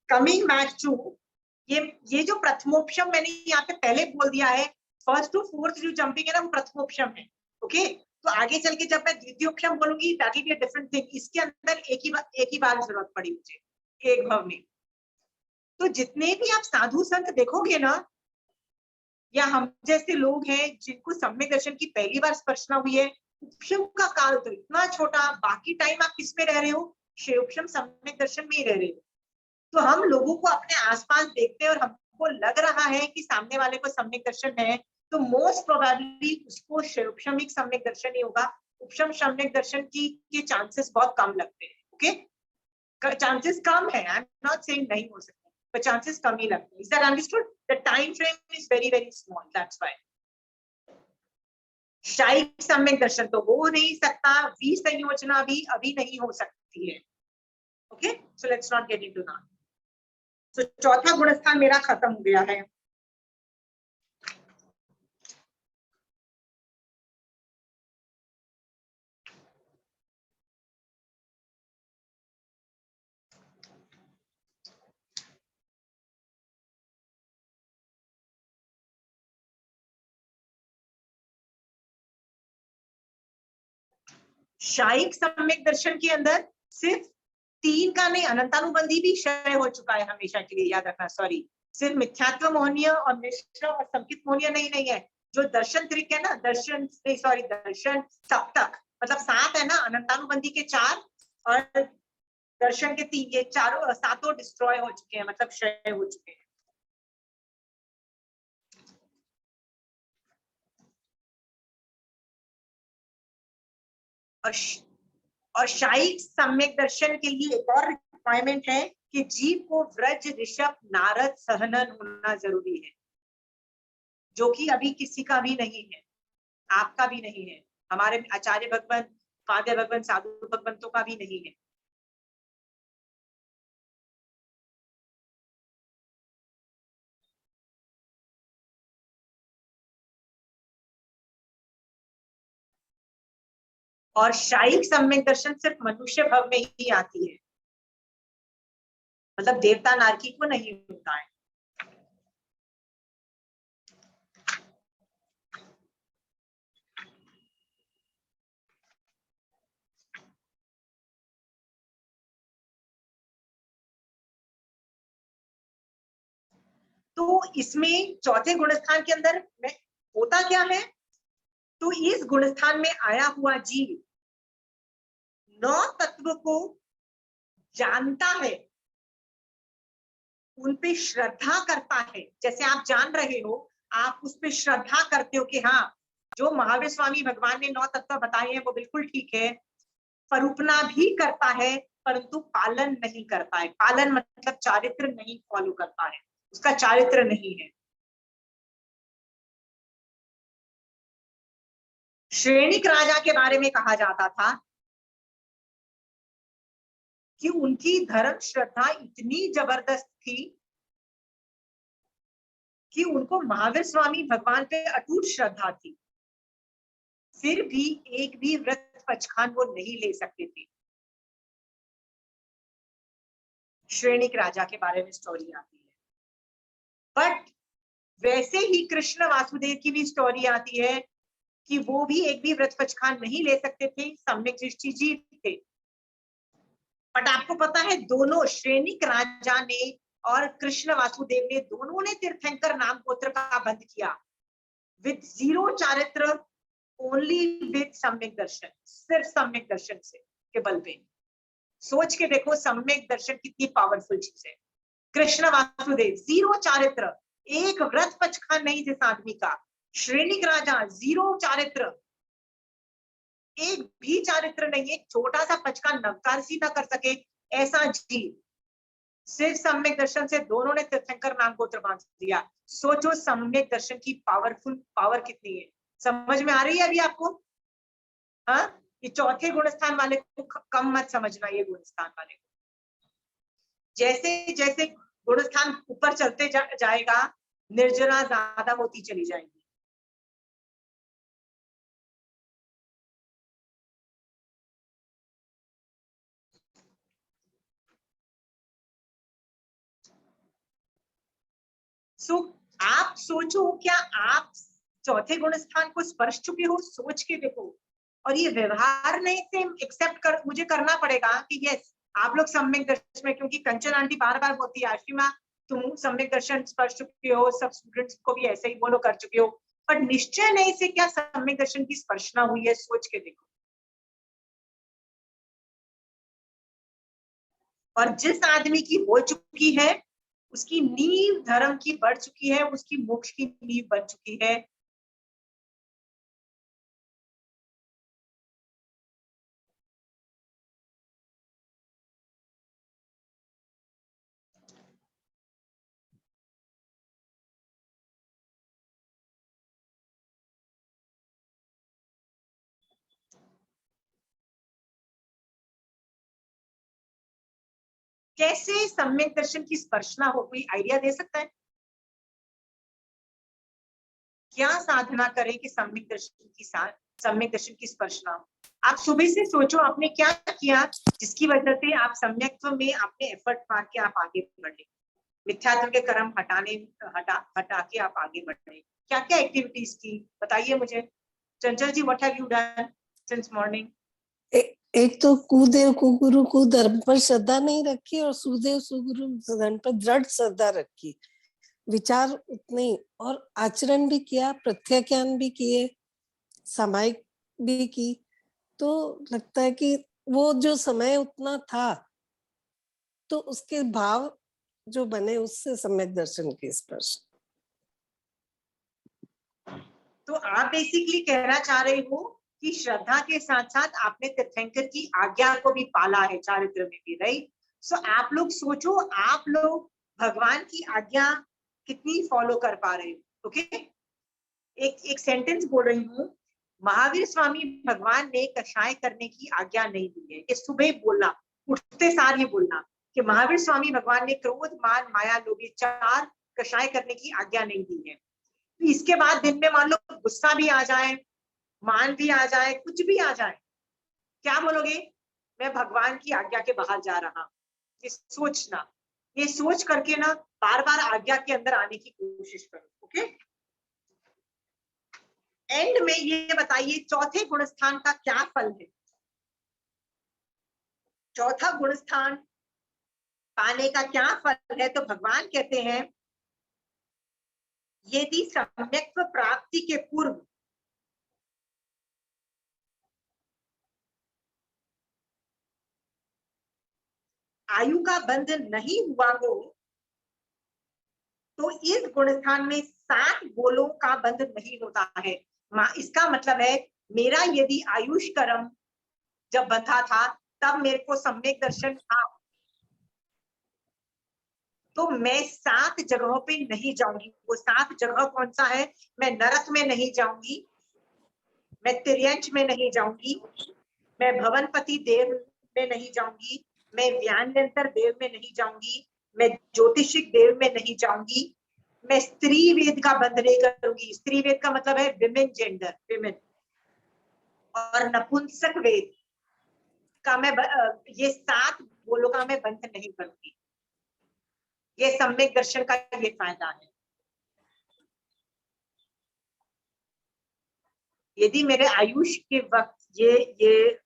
कमिंग बैक टू ये जो प्रथमोपशम मैंने यहाँ पे पहले बोल दिया है, फर्स्ट टू फोर्थ जो जंपिंग है ना, वो प्रथमोपशम है। ओके, तो आगे चल के जब मैं द्वितीयोपशम बोलूंगी, that will be a different thing. इसके अंदर एक ही बार जरूरत पड़ी मुझे एक भाव में। तो जितने भी आप साधु संत देखोगे ना, या हम जैसे लोग हैं जिनको सम्यक दर्शन की पहली बार स्पर्शना हुई है, उपशम का काल तो इतना छोटा, बाकी टाइम आप किस में रह रहे हो? उपशम सम्यक दर्शन में ही रह रहे हो। तो हम लोगों को अपने आसपास देखते हैं और हमको लग रहा है कि सामने वाले को सम्यक दर्शन है, तो मोस्ट प्रोबेबली उसको उपशमिक सम्यक दर्शन ही होगा। उपशम सम्यक दर्शन की के चांसेस बहुत कम लगते हैं। ओके, चांसेस कम है, आई एम नॉट सेइंग नहीं हो सकते, but chances कम ही लगते हैं। Is that understood? The time frame is very very small, that's why. शायिक सम्यक दर्शन तो हो नहीं सकता, विसंयोजना भी अभी नहीं हो सकती है। Okay, so let's not get into that. So चौथा गुणस्थान मेरा खत्म हो गया है। शायिक सम्यक दर्शन के अंदर सिर्फ 3 का नहीं, अनंतानुबंधी भी क्षय हो चुका है हमेशा के लिए, याद रखना। सॉरी, सिर्फ मिथ्यात्व मोहनीय और मिश्र और संकित मोहनीय नहीं है। जो दर्शन त्रिक है ना, दर्शन नहीं सॉरी दर्शन सप्तक मतलब 7 है ना, अनंतानुबंधी के 4 और दर्शन के 3, ये चारों 7 डिस्ट्रॉय हो चुके हैं, मतलब क्षय हो चुके हैं। और शायिक सम्यक दर्शन के लिए एक और रिक्वायरमेंट है कि जीव को व्रज ऋषभ नारद सहनन होना जरूरी है, जो कि अभी किसी का भी नहीं है, आपका भी नहीं है, हमारे आचार्य भगवान, फादर भगवान, साधु भगवंतों का भी नहीं है। और शायिक सम्यक दर्शन सिर्फ मनुष्य भव में ही आती है, मतलब देवता नारकी को नहीं होता है। तो इसमें चौथे गुणस्थान के अंदर में होता क्या है, तो इस गुणस्थान में आया हुआ जीव 9 तत्व को जानता है, उन पे श्रद्धा करता है। जैसे आप जान रहे हो, आप उस पे श्रद्धा करते हो कि हाँ, जो महावीर स्वामी भगवान ने 9 तत्व बताए हैं वो बिल्कुल ठीक है, परूपना भी करता है परंतु पालन नहीं करता है। पालन मतलब चारित्र नहीं फॉलो करता है, उसका चारित्र नहीं है। श्रेणिक राजा के बारे में कहा जाता था कि उनकी धर्म श्रद्धा इतनी जबरदस्त थी कि उनको महावीर स्वामी भगवान पे अटूट श्रद्धा थी, फिर भी एक भी व्रत पचखान वो नहीं ले सकते थे। श्रेणिक राजा के बारे में स्टोरी आती है, बट वैसे ही कृष्ण वासुदेव की भी स्टोरी आती है कि वो भी एक भी व्रत पचखान नहीं ले सकते थे, सम्यक दृष्टि जीव थे। बट आपको पता है, दोनों श्रेणिक राजा ने और कृष्ण वासुदेव ने, दोनों ने तीर्थंकर नाम गोत्र का बंद किया विद 0 चारित्र, ओनली विद सम्यक दर्शन, सिर्फ सम्यक दर्शन से के बल पे। सोच के देखो सम्यक दर्शन कितनी पावरफुल चीज है। कृष्ण वासुदेव 0 चारित्र, एक व्रत पचखान नहीं जिस आदमी का। श्रेणिक राजा 0 चारित्र, एक भी चारित्र नहीं, एक छोटा सा पचखान नवकारसी ना कर सके ऐसा जीव, सिर्फ सम्यक दर्शन से दोनों ने तीर्थंकर नाम गोत्र बांध दिया। सोचो सम्यक दर्शन की पावर कितनी है, समझ में आ रही है अभी आपको? हाँ, ये चौथे गुणस्थान वाले को कम मत समझना, ये गुणस्थान वाले को। जैसे जैसे गुणस्थान ऊपर चलते जाएगा, निर्जरा ज्यादा होती चली जाएगी। आप सोचो, क्या आप चौथे गुणस्थान को स्पर्श चुके हो? सोच के देखो। और ये व्यवहार नहीं से एक्सेप्ट मुझे करना पड़ेगा कि यस, आप लोग सम्यक दर्शन में, क्योंकि कंचन आंटी बार बार बोलती है आशिमा तुम सम्यक दर्शन स्पर्श चुके हो, सब स्टूडेंट्स को भी ऐसे ही बोलो कर चुके हो, पर निश्चय नहीं से क्या सम्यक दर्शन की स्पर्शना हुई है? सोच के देखो। और जिस आदमी की हो चुकी है, उसकी नींव धर्म की बढ़ चुकी है, उसकी मोक्ष की नींव बन चुकी है। कैसे सम्यक दर्शन की स्पर्शना हो, कोई आइडिया दे सकता है? क्या साधना करें कि सम्यक दर्शन की स्पर्शना हो? आप सुबह से सोचो आपने क्या किया जिसकी वजह से आप सम्यक्त्व में आपने एफर्ट मार के आप आगे बढ़े, मिथ्यात्व के कर्म हटा के आप आगे बढ़े। क्या क्या एक्टिविटीज की बताइए मुझे। Chanchal ji, what have you done since morning? एक तो कुदेव कुगुरु को धर्म पर श्रद्धा नहीं रखी और सुदेव सुगुरु धर्म पर दृढ़ श्रद्धा रखी, विचार उतने ही, और आचरण भी किया, प्रत्याख्यान भी किए, सामायिक भी की। तो लगता है कि वो जो समय उतना था तो उसके भाव जो बने उससे सम्यक दर्शन की स्पर्श। तो आप बेसिकली कहना चाह रहे हो कि श्रद्धा के साथ साथ आपने तीर्थंकर की आज्ञा को भी पाला है चारित्र में भी, राइट? सो आप लोग सोचो, आप लोग भगवान की आज्ञा कितनी फॉलो कर पा रहे हो। ओके, एक सेंटेंस बोल रही हूँ। महावीर स्वामी भगवान ने कषाय करने की आज्ञा नहीं दी है। ये सुबह बोलना, उठते सार ये बोलना कि महावीर स्वामी भगवान ने क्रोध, मान, माया, लोभ, ये 4 कषाय करने की आज्ञा नहीं दी है। तो इसके बाद दिन में मान लो गुस्सा भी आ जाए, मान भी आ जाए, कुछ भी आ जाए, क्या बोलोगे? मैं भगवान की आज्ञा के बाहर जा रहा हूं। ये सोचना, ये सोच करके ना बार बार आज्ञा के अंदर आने की कोशिश करो। ओके, एंड में ये बताइए चौथे गुणस्थान का क्या फल है? चौथा गुणस्थान पाने का क्या फल है? तो भगवान कहते हैं यदि सम्यक्त्व प्राप्ति के पूर्व आयु का बंध नहीं हुआ हो तो इस गुणस्थान में 7 गोलों का बंध नहीं होता है। इसका मतलब है मेरा यदि आयुष कर्म जब बंधा था तब मेरे को सम्यक दर्शन था, तो मैं 7 जगहों पे नहीं जाऊंगी। वो 7 जगह कौन सा है? मैं नरक में नहीं जाऊंगी, मैं तिर्यंच में नहीं जाऊंगी, मैं भवनपति देव में नहीं जाऊंगी, मैं व्यान्यंतर देव में नहीं जाऊंगी, मैं ज्योतिषिक देव में नहीं जाऊंगी, मैं स्त्री वेद का बंध नहीं करूंगी। स्त्री वेद का मतलब है विमेन जेंडर, विमेन, और नपुंसक वेद का मैं ये 7 गोलों का मैं बंध नहीं करूंगी। ये सम्यक दर्शन का ये फायदा है। यदि मेरे आयुष के वक्त ये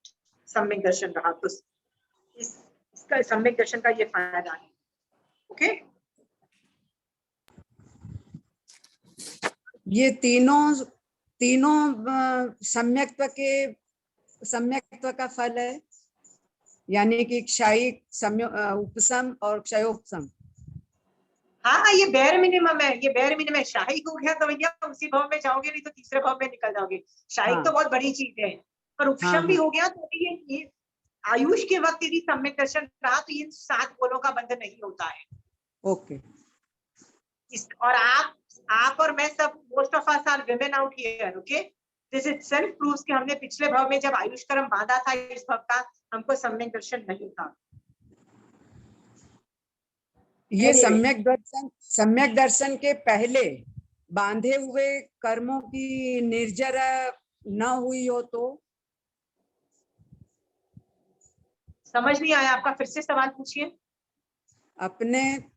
सम्यक दर्शन रहा तो इसका सम्यक दर्शन का ये फायदा है। ओके, ये तीनों सम्यक्त्व का फल है, यानी कि क्षयिक, उपसम और क्षयोपसम। हाँ, ये बेयर मिनिमम है, ये बेयर मिनिमम है। शाही हो गया तो भैया उसी भाव में जाओगे, नहीं तो तीसरे भाव में निकल जाओगे। शाही तो बहुत बड़ी चीज है, पर उपशम भी हो गया तो ये आयुष के वक्त यदि सम्यक दर्शन रहा तो ये 7 गोलों का बंधन नहीं होता है। ओके, और आप और मैं सब, most of us are women out here. Okay, this itself proves कि हमने पिछले भाव में जब आयुष कर्म बांधा था इस भाव का, हमको सम्यक दर्शन नहीं था। ये सम्यक दर्शन के पहले बांधे हुए कर्मों की निर्जरा न हुई हो तो? समझ नहीं आया आपका, फिर से सवाल पूछिए। अपने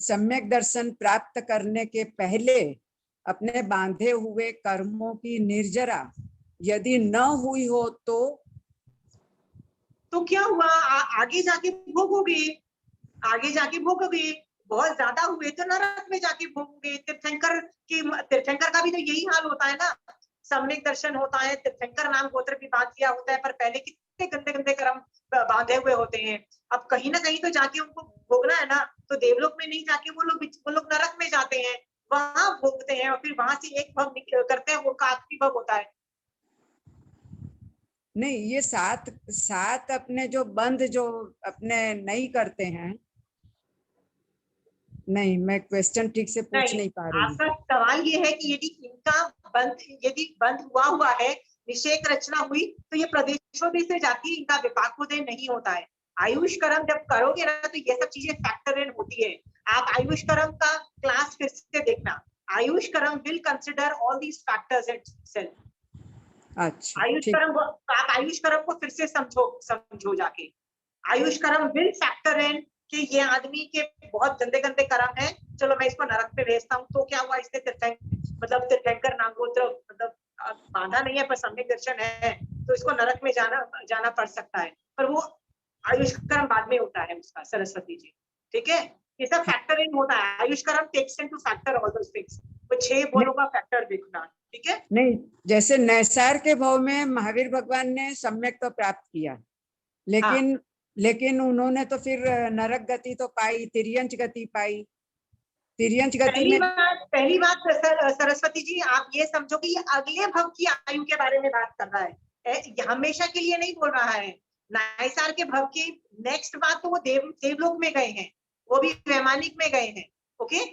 सम्यक दर्शन प्राप्त करने के पहले अपने बांधे हुए कर्मों की निर्जरा यदि न हुई हो तो क्या हुआ? आगे जाके भोगोगे, आगे जाके भोगोगे। बहुत ज्यादा हुए तो नरक में जाके भोगोगे। तीर्थंकर का भी तो यही हाल होता है ना। सम्यक दर्शन होता है, तीर्थंकर नाम गोत्र भी बांध दिया होता है, पर पहले कितने गंदे गंदे कर्म बांधे हुए होते हैं। अब कहीं ना कहीं तो जाके उनको भोगना है ना, तो देवलोक में नहीं जाके वो लोग नरक में जाते हैं, वहां भोगते हैं, और फिर वहां से एक भव करते हैं, उनका आखिरी भव होता है। नहीं, ये 7 अपने जो बंद जो अपने नहीं करते हैं। नहीं, मैं क्वेश्चन ठीक से पूछ नहीं पा रही। आपका सवाल ये है कि यदि बंद हुआ है, निषेक रचना हुई, तो ये प्रदेशों में से जाके इनका विपाकोदय नहीं होता है। आयुष कर्म जब करोगे ना तो ये सब चीजें फैक्टर इन होती है। आप आयुष कर्म का क्लास फिर से देखना, आयुष कर्म will consider all these factors itself. अच्छा आयुष ठीक। कर्म, आप आयुष कर्म को फिर से समझो जाके। आयुष कर्म विल फैक्टर इन कि ये आदमी के बहुत गंदे गंदे कर्म है, चलो मैं इसको नरक में भेजता हूँ, तो क्या हुआ, इसने तीर्थंकर नामगोत्र मतलब बांधा नहीं है पर सम्यक दर्शन है, तो इसको नरक में जाना पड़ सकता है, पर वो आयुष कर्म बाद में होता है उसका, सरस्वती जी। ठीक है, ये सब फैक्टर इन होता है। आयुष कर्म takes into factor all those things. वो 6 बोलों का फैक्टर देखना। ठीक है, नहीं, जैसे नैसार के भाव में महावीर भगवान ने सम्यक तो प्राप्त किया, लेकिन उन्होंने तो फिर नरक गति तो पाई, तिर्यंच गति पाई। तिर्यंच गति में पहली बात सरस्वती जी, आप ये समझो कि ये अगले भव की आयु के बारे में बात कर रहा है, हमेशा के लिए नहीं बोल रहा है। नायसार के भव की नेक्स्ट बात तो वो देवलोक में गए हैं, वो भी वैमानिक में गए हैं। ओके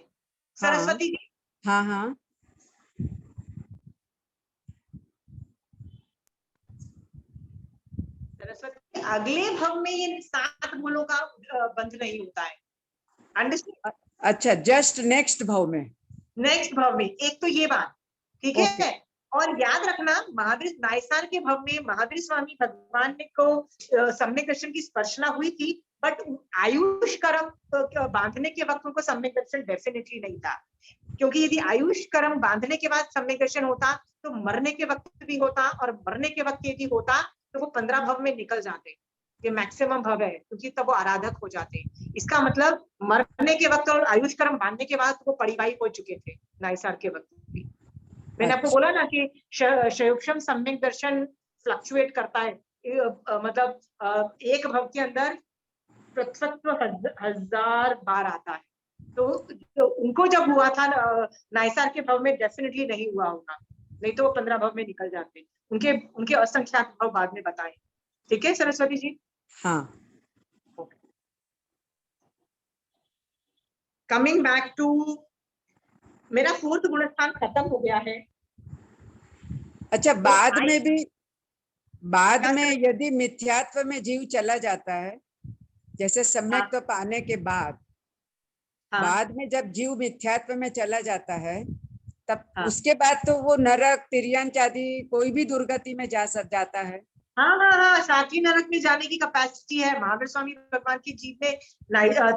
सरस्वती जी, हाँ हाँ सरस्वती अगले भव में ये 7 बोलों का बंध नहीं होता है। अंडरस्टैंड? अच्छा, जस्ट नेक्स्ट भाव में, नेक्स्ट भव में, एक तो ये बात ठीक है। Okay. और याद रखना, महावीर नायसार के भव में महावीर स्वामी भगवान को सम्यक दर्शन की स्पर्शना हुई थी, बट आयुष कर्म बांधने के वक्त उनको सम्यक दर्शन डेफिनेटली नहीं था, क्योंकि यदि आयुष कर्म बांधने के बाद सम्यक दर्शन होता तो मरने के वक्त भी होता, और मरने के वक्त यदि होता तो वो 15 भव में निकल जाते। ये मैक्सिमम भव है, क्योंकि तब वो आराधक हो जाते। इसका मतलब मरने के वक्त और आयुष कर्म बांधने के बाद वो परिवाही हो चुके थे नायसार के वक्त भी। मैंने आपको बोला ना कि शयोक्षम सम्यक दर्शन फ्लक्चुएट करता है, मतलब एक भव के अंदर प्रत्यक्ष 1000 बार आता है। तो उनको जब हुआ था नायसार के भव में डेफिनेटली नहीं हुआ होगा, नहीं तो वो 15 भव में निकल जाते। उनके असंख्यात भव बाद में बताए। ठीक है सरस्वती जी? हाँ। कमिंग बैक टू, मेरा 4th गुणस्थान खत्म हो गया है। अच्छा, बाद में यदि मिथ्यात्व में जीव चला जाता है, जैसे सम्यक तो पाने के बाद, बाद में जब जीव मिथ्यात्व में चला जाता है, तब उसके बाद तो वो नरक, तिर्यंच आदि कोई भी दुर्गति में जाता है। हाँ, 7वीं नरक में जाने की कैपेसिटी है। महावीर स्वामी भगवान की जीव में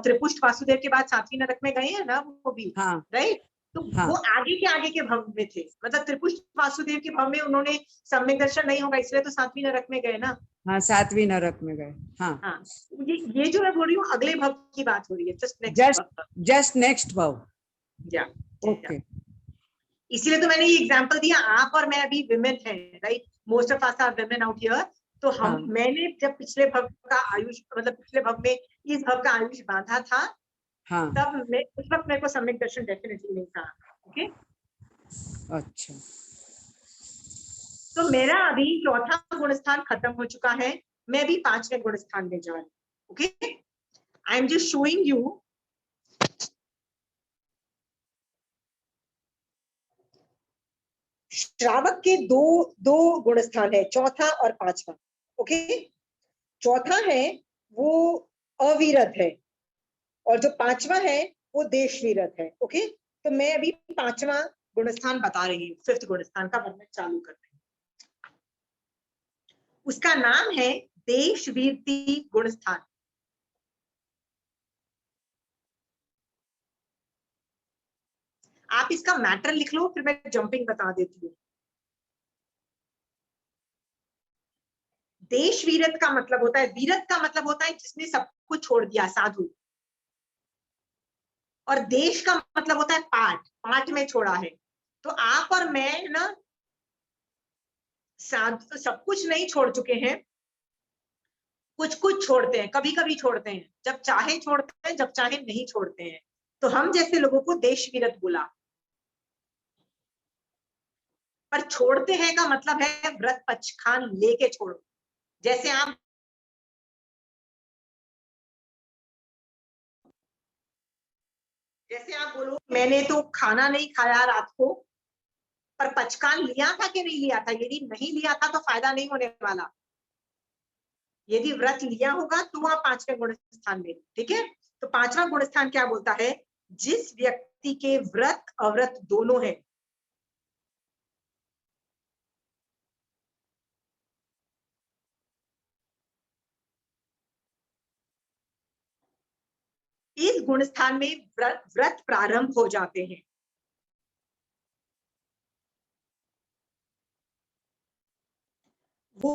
त्रिपुष्ट वासुदेव के बाद 7वीं नरक में गए हैं ना वो भी। राइट, तो वो आगे के भव में थे, मतलब त्रिपुष्ट वासुदेव के भव में उन्होंने सम्यक दर्शन नहीं होगा, इसलिए तो 7वीं नरक में गए ना। हाँ, 7वीं नरक में गए। हाँ, ये जो मैं बोल रही हूँ अगले भव की बात हो रही है, जस्ट नेक्स्ट भव। ओके, इसीलिए तो मैंने ये एग्जांपल दिया। आप और मैं अभी विमेन हैं, right, most of us are women out here. तो मैंने जब पिछले भव का आयुष, मतलब पिछले भव में इस भव का आयुष बांधा था, तब उस वक्त मेरे को सम्यक दर्शन डेफिनेटली नहीं था। ओके, अच्छा, तो मेरा अभी 4था गुणस्थान खत्म हो चुका है, मैं भी 5वें गुणस्थान में जा रही हूँ। Okay, I am just showing you श्रावक के दो गुणस्थान है, 4था और 5वां। ओके, 4था है वो अविरत है, और जो 5वां है वो देश विरत है। ओके, तो मैं अभी 5वां गुणस्थान बता रही हूँ, 5th गुणस्थान का वर्णन चालू करते हैं। उसका नाम है देश वीरती गुणस्थान। आप इसका मैटर लिख लो, फिर मैं जंपिंग बता देती हूँ। देश वीरत का मतलब होता है, वीरत का मतलब होता है जिसने सब कुछ छोड़ दिया, साधु। और देश का मतलब होता है पाठ में छोड़ा है। तो आप और मैं ना साधु सब कुछ नहीं छोड़ चुके हैं, कुछ छोड़ते हैं, कभी कभी छोड़ते हैं, जब चाहे छोड़ते हैं, जब चाहे नहीं छोड़ते हैं। तो हम जैसे लोगों को देश वीरत बोला। पर छोड़ते हैं का मतलब है व्रत पचखान लेके छोड़ो। जैसे आप बोलो मैंने तो खाना नहीं खाया रात को, पर पचकान लिया था कि नहीं लिया था? यदि नहीं लिया था तो फायदा नहीं होने वाला। यदि व्रत लिया होगा तो वह 5वें गुण स्थान में, ठीक है। तो 5वां गुण स्थान क्या बोलता है, जिस व्यक्ति के व्रत अव्रत दोनों है, इस गुण स्थान में व्रत प्रारंभ हो जाते हैं। वो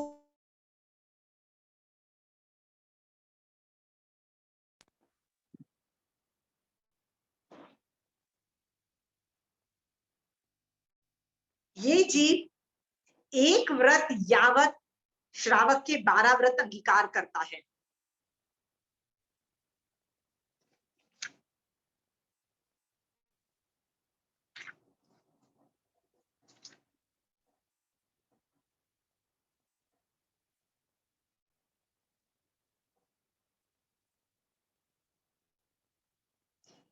ये जीव एक व्रत यावत श्रावक के 12 व्रत अंगीकार करता है।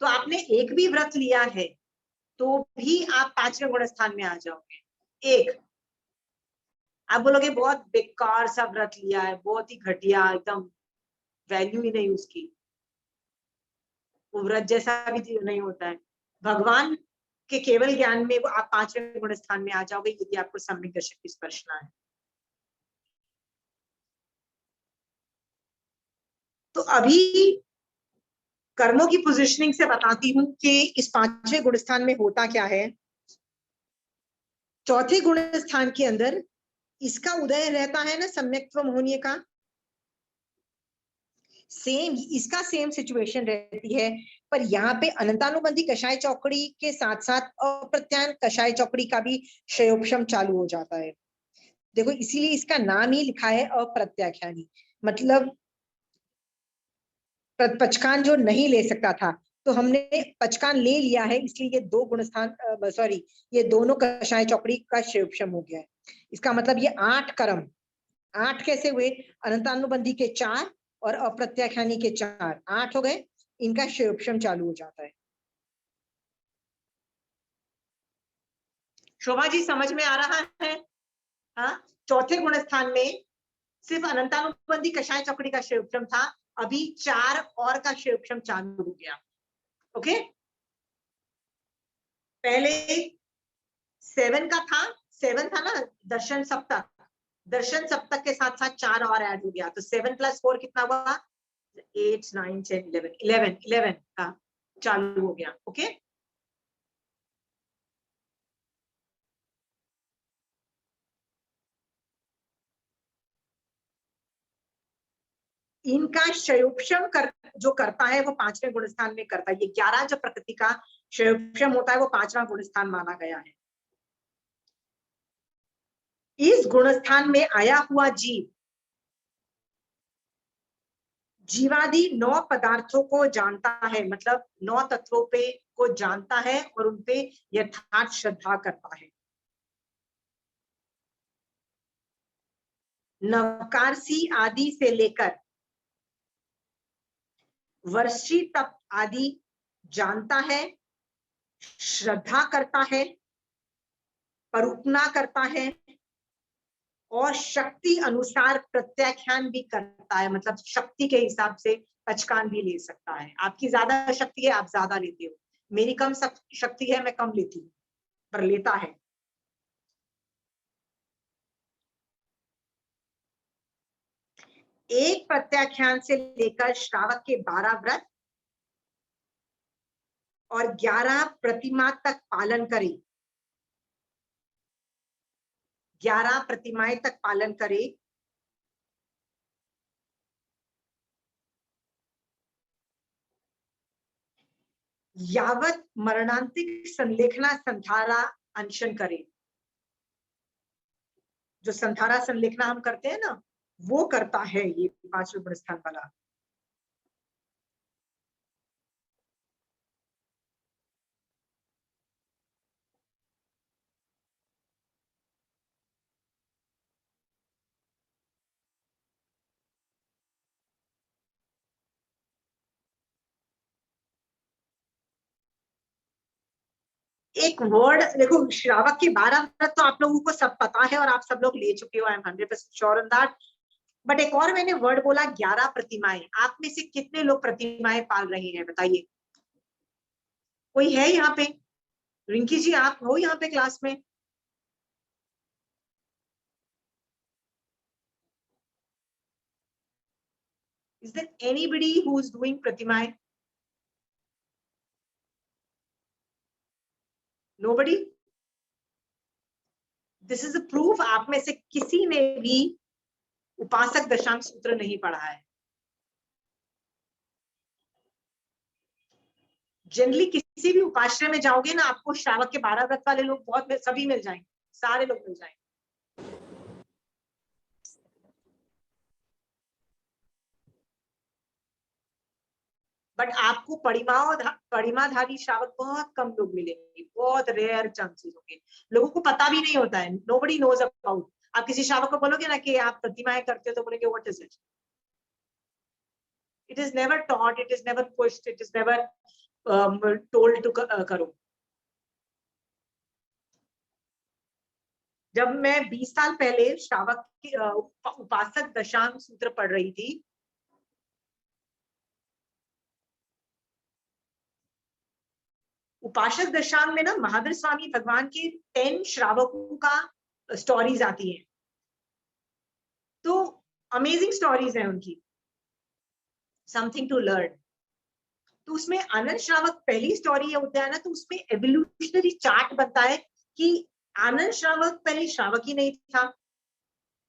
तो आपने एक भी व्रत लिया है तो भी आप 5वें गुण स्थान में आ जाओगे। एक आप बोलोगे बहुत बेकार सा व्रत लिया है, बहुत ही घटिया, एकदम वैल्यू ही नहीं उसकी, वो व्रत जैसा भी नहीं होता है। भगवान के केवल ज्ञान में वो आप 5वें गुण स्थान में आ जाओगे यदि आपको सम्यक दर्शन की स्पर्शना है। तो अभी कर्मों की पोजिशनिंग से बताती हूं कि इस 5वें गुण स्थान में होता क्या है। चौथे गुण स्थान के अंदर इसका उदय रहता है ना सम्यक्त्व मोहनीय का, सेम इसका सेम सिचुएशन रहती है, पर यहाँ पे अनंतानुबंधी कषाय चौकड़ी के साथ साथ अप्रत्यान कषाय चौकड़ी का भी क्षयोपशम चालू हो जाता है। देखो इसीलिए इसका नाम ही लिखा है अप्रत्याख्यानी, मतलब पचकान जो नहीं ले सकता था तो हमने पचकान ले लिया है, इसलिए ये 2 गुण स्थान सॉरी ये दोनों कषाय चौकड़ी का क्षयोपशम हो गया है। इसका मतलब ये 8 कर्म, 8 कैसे हुए, अनंतानुबंधी के 4 और अप्रत्याख्यानी के 4, 8 हो गए, इनका क्षयोपशम चालू हो जाता है। शोभा जी समझ में आ रहा है? हाँ, चौथे गुण स्थान में सिर्फ अनंतानुबंधी कषाय चौकड़ी का क्षयोपशम था, अभी 4 और का क्षयोपशम चालू हो गया। ओके, पहले 7 का था, 7 था ना दर्शन सप्तक, दर्शन सप्तक के साथ साथ 4 और ऐड हो गया, तो 7 + 4 कितना हुआ, 8 9 10 11 11 का चालू हो गया। ओके, इनका क्षयोपशम जो करता है वो 5वें गुण स्थान में करता है। ये 11 जो प्रकृति का क्षयोपशम होता है वो 5वां गुण स्थान माना गया है। इस गुण स्थान में आया हुआ जीव जीवादि 9 पदार्थों को जानता है, मतलब 9 तत्वों पे को जानता है और उनपे यथार्थ श्रद्धा करता है। नवकारसी आदि से लेकर वर्षी तप आदि जानता है, श्रद्धा करता है, परुपना करता है और शक्ति अनुसार प्रत्याख्यान भी करता है, मतलब शक्ति के हिसाब से पचकान भी ले सकता है। आपकी ज्यादा शक्ति है, आप ज्यादा लेते हो, मेरी कम शक्ति है, मैं कम लेती हूँ, पर लेता है। एक प्रत्याख्यान से लेकर श्रावक के 12 व्रत और 11 प्रतिमा तक पालन करे, 11 प्रतिमाएं तक पालन करे, यावत मरणांतिक संलेखना संधारा अनशन करे। जो संधारा संलेखना हम करते हैं ना, वो करता है ये 5वें गुण स्थान वाला। एक वर्ड देखो, श्रावक के 12 व्रत तो आप लोगों को सब पता है और आप सब लोग ले चुके हो, I am 100% sure on that. But एक और मैंने वर्ड बोला 11 प्रतिमाएं। आप में से कितने लोग प्रतिमाएं पाल रहे हैं बताइए? कोई है यहाँ पे? रिंकी जी आप हो यहाँ पे क्लास में? Is there anybody who is doing प्रतिमाएं? Nobody? This is a proof आप में से किसी ने भी उपासक दशांश सूत्र नहीं पढ़ा है। जनरली किसी भी उपाश्रय में जाओगे ना, आपको श्रावक के 12 व्रत वाले लोग बहुत सभी मिल जाएंगे, सारे लोग मिल जाएंगे। बट आपको परिमाधारी श्रावक बहुत कम लोग मिलेंगे, बहुत रेयर चांसेस होंगे। लोगों को पता भी नहीं होता है, नोबडी नोज अबाउट। आप किसी श्रावक को बोलोगे ना कि आप प्रतिमाएं करते हो, तो बोलेंगे what is it? It is never taught, it is never pushed, it is never told to करो। जब मैं 20 साल पहले श्रावक की उपासक दशांग सूत्र पढ़ रही थी, उपासक दशांग में ना महावीर स्वामी भगवान के 10 श्रावकों का स्टोरीज आती हैं। तो अमेजिंग स्टोरीज हैं उनकी, समथिंग टू लर्न। तो उसमें आनंद श्रावक पहली स्टोरी होता है ना, तो उसमें एवोल्यूशनरी चार्ट बनता है कि आनंद श्रावक पहले श्रावक ही नहीं था,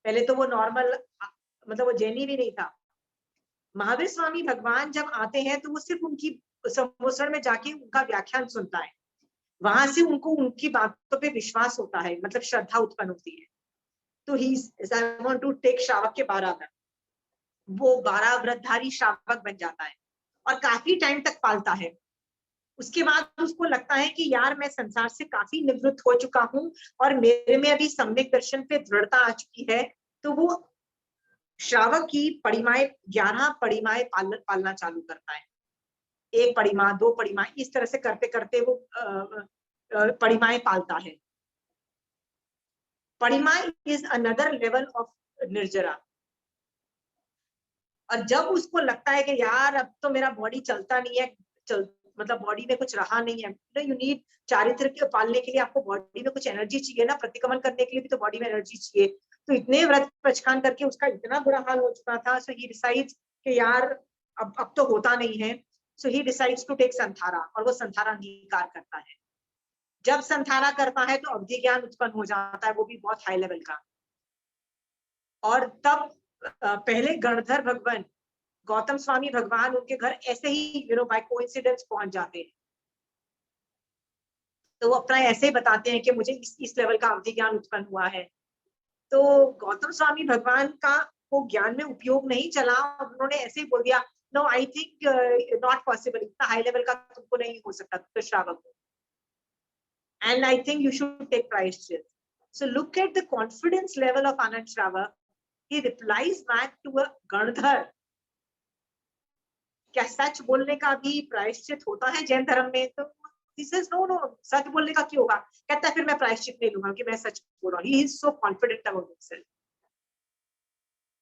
पहले तो वो नॉर्मल मतलब वो जैनी भी नहीं था। महावीर स्वामी भगवान जब आते हैं तो वो सिर्फ उनकी संवत्सर में जाके उनका व्याख्यान सुनता है, वहां से उनको उनकी बातों पे विश्वास होता है, मतलब श्रद्धा उत्पन्न होती है। तो ही आई वांट टू टेक श्रावक के 12 व्रत, वो 12 व्रतधारी श्रावक बन जाता है और काफी टाइम तक पालता है। उसके बाद उसको लगता है कि यार मैं संसार से काफी निवृत्त हो चुका हूँ और मेरे में अभी सम्यक दर्शन पे दृढ़ता आ चुकी है। तो वो श्रावक की परिमाएं 11 परिमाएं पालना चालू करता है। 1 परिमा, 2 परिमा, इस तरह से करते करते वो परिमाएं पालता है। परिमा इज अनदर लेवल ऑफ निर्जरा। और जब उसको लगता है कि यार अब तो मेरा बॉडी चलता नहीं है, मतलब बॉडी में कुछ रहा नहीं है, यू नीड चारित्र के पालने के लिए आपको बॉडी में कुछ एनर्जी चाहिए ना, प्रतिक्रमण करने के लिए भी तो बॉडी में एनर्जी चाहिए। तो इतने व्रत पचखान करके उसका इतना बुरा हाल हो चुका था, सो ही डिसाइड्स कि यार अब तो होता नहीं है। सो ही डिसाइड्स टू टेक संथारा, और वो संथारा अंगीकार करता है। जब संथारा करता है तो अवधि ज्ञान उत्पन्न हो जाता है, वो भी बहुत हाई लेवल का। और तब पहले गणधर भगवान गौतम स्वामी भगवान उनके घर ऐसे ही बाय कोइंसिडेंस पहुंच जाते हैं। तो वो अपना ऐसे ही बताते हैं कि मुझे इस लेवल का अवधि ज्ञान उत्पन्न हुआ है। तो गौतम स्वामी भगवान का वो ज्ञान में उपयोग नहीं चला, उन्होंने ऐसे ही बोल दिया, no I think not possible, इतना हाई लेवल का तुमको नहीं हो सकता, तो श्रावक हो, and I think you should take प्रायश्चित। So look at the confidence level of Anand श्रावक। He replies back to a गणधर, क्या सच बोलने का भी प्रायश्चित होता है जैन धर्म में? तो he says, no, सच बोलने का क्यों होगा? कहता है फिर मैं प्रायश्चित नहीं लूंगा कि मैं सच बोल रहा हूँ। He is so confident about himself.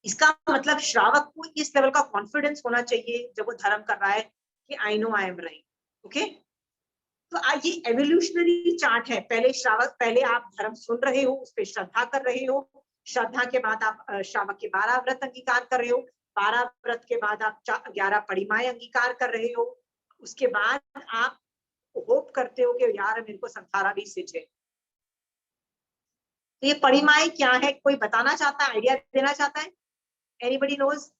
इसका मतलब श्रावक को इस लेवल का कॉन्फिडेंस होना चाहिए जब वो धर्म कर रहा है कि I know I am right. Okay? तो ये एवोल्यूशनरी चार्ट है। पहले श्रावक, पहले आप धर्म सुन रहे हो, उस पर श्रद्धा कर रहे हो, श्रद्धा के बाद आप श्रावक के 12 व्रत अंगीकार कर रहे हो, 12 व्रत के बाद आप 11 परिमाएं अंगीकार कर रहे हो, उसके बाद आप होप करते हो कि यार मेरे को संथारा भी सिच है। तो ये परिमाएं क्या है, कोई बताना चाहता है, आइडिया देना चाहता है? Anybody knows?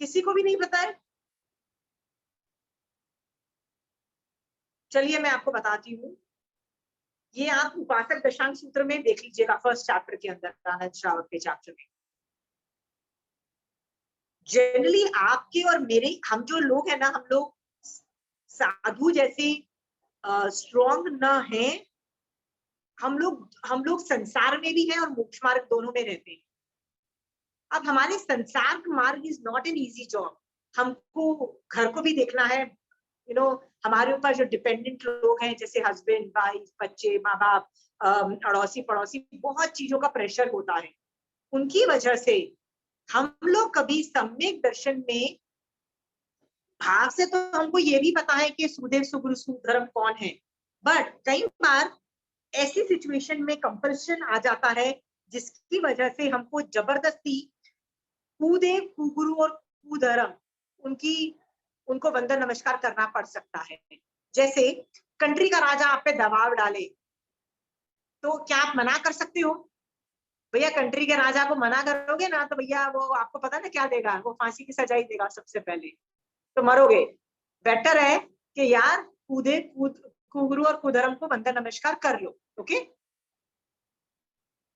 किसी को भी नहीं पता है? चलिए मैं आपको बताती हूँ। ये आप उपासक दशांग सूत्र में देख लीजिएगा, फर्स्ट चैप्टर के अंदर, आनंद श्रावक के चैप्टर में। जनरली आपके और मेरे, हम जो लोग हैं ना, हम लोग साधु जैसे स्ट्रॉन्ग न हैं। हम लोग संसार में भी हैं और मोक्ष मार्ग दोनों में रहते हैं। अब हमारे संसार का मार्ग is not an easy job. हमको घर को भी देखना है, हमारे ऊपर जो डिपेंडेंट लोग हैं, जैसे हस्बैंड, वाइफ, बच्चे, माँ बाप, अड़ोसी पड़ोसी, बहुत चीजों का प्रेशर होता है। उनकी वजह से हम लोग कभी सम्यक दर्शन में भाव से तो हमको ये भी पता है कि सुदेव सुगुरु सुधर्म कौन है, बट कई बार ऐसी सिचुएशन में कंपल्शन आ जाता है जिसकी वजह से हमको जबरदस्ती कुदेव कुगुरु और कुधर्म उनको वंदन नमस्कार करना पड़ सकता है। जैसे कंट्री का राजा आप पे दबाव डाले तो क्या आप मना कर सकते हो? भैया कंट्री के राजा को मना करोगे ना तो भैया वो आपको पता ना क्या देगा, वो फांसी की सजा ही देगा, सबसे पहले तो मरोगे। बेटर है कि यार कुगुरु और कुधर्म को वंदन नमस्कार कर लो। ओके,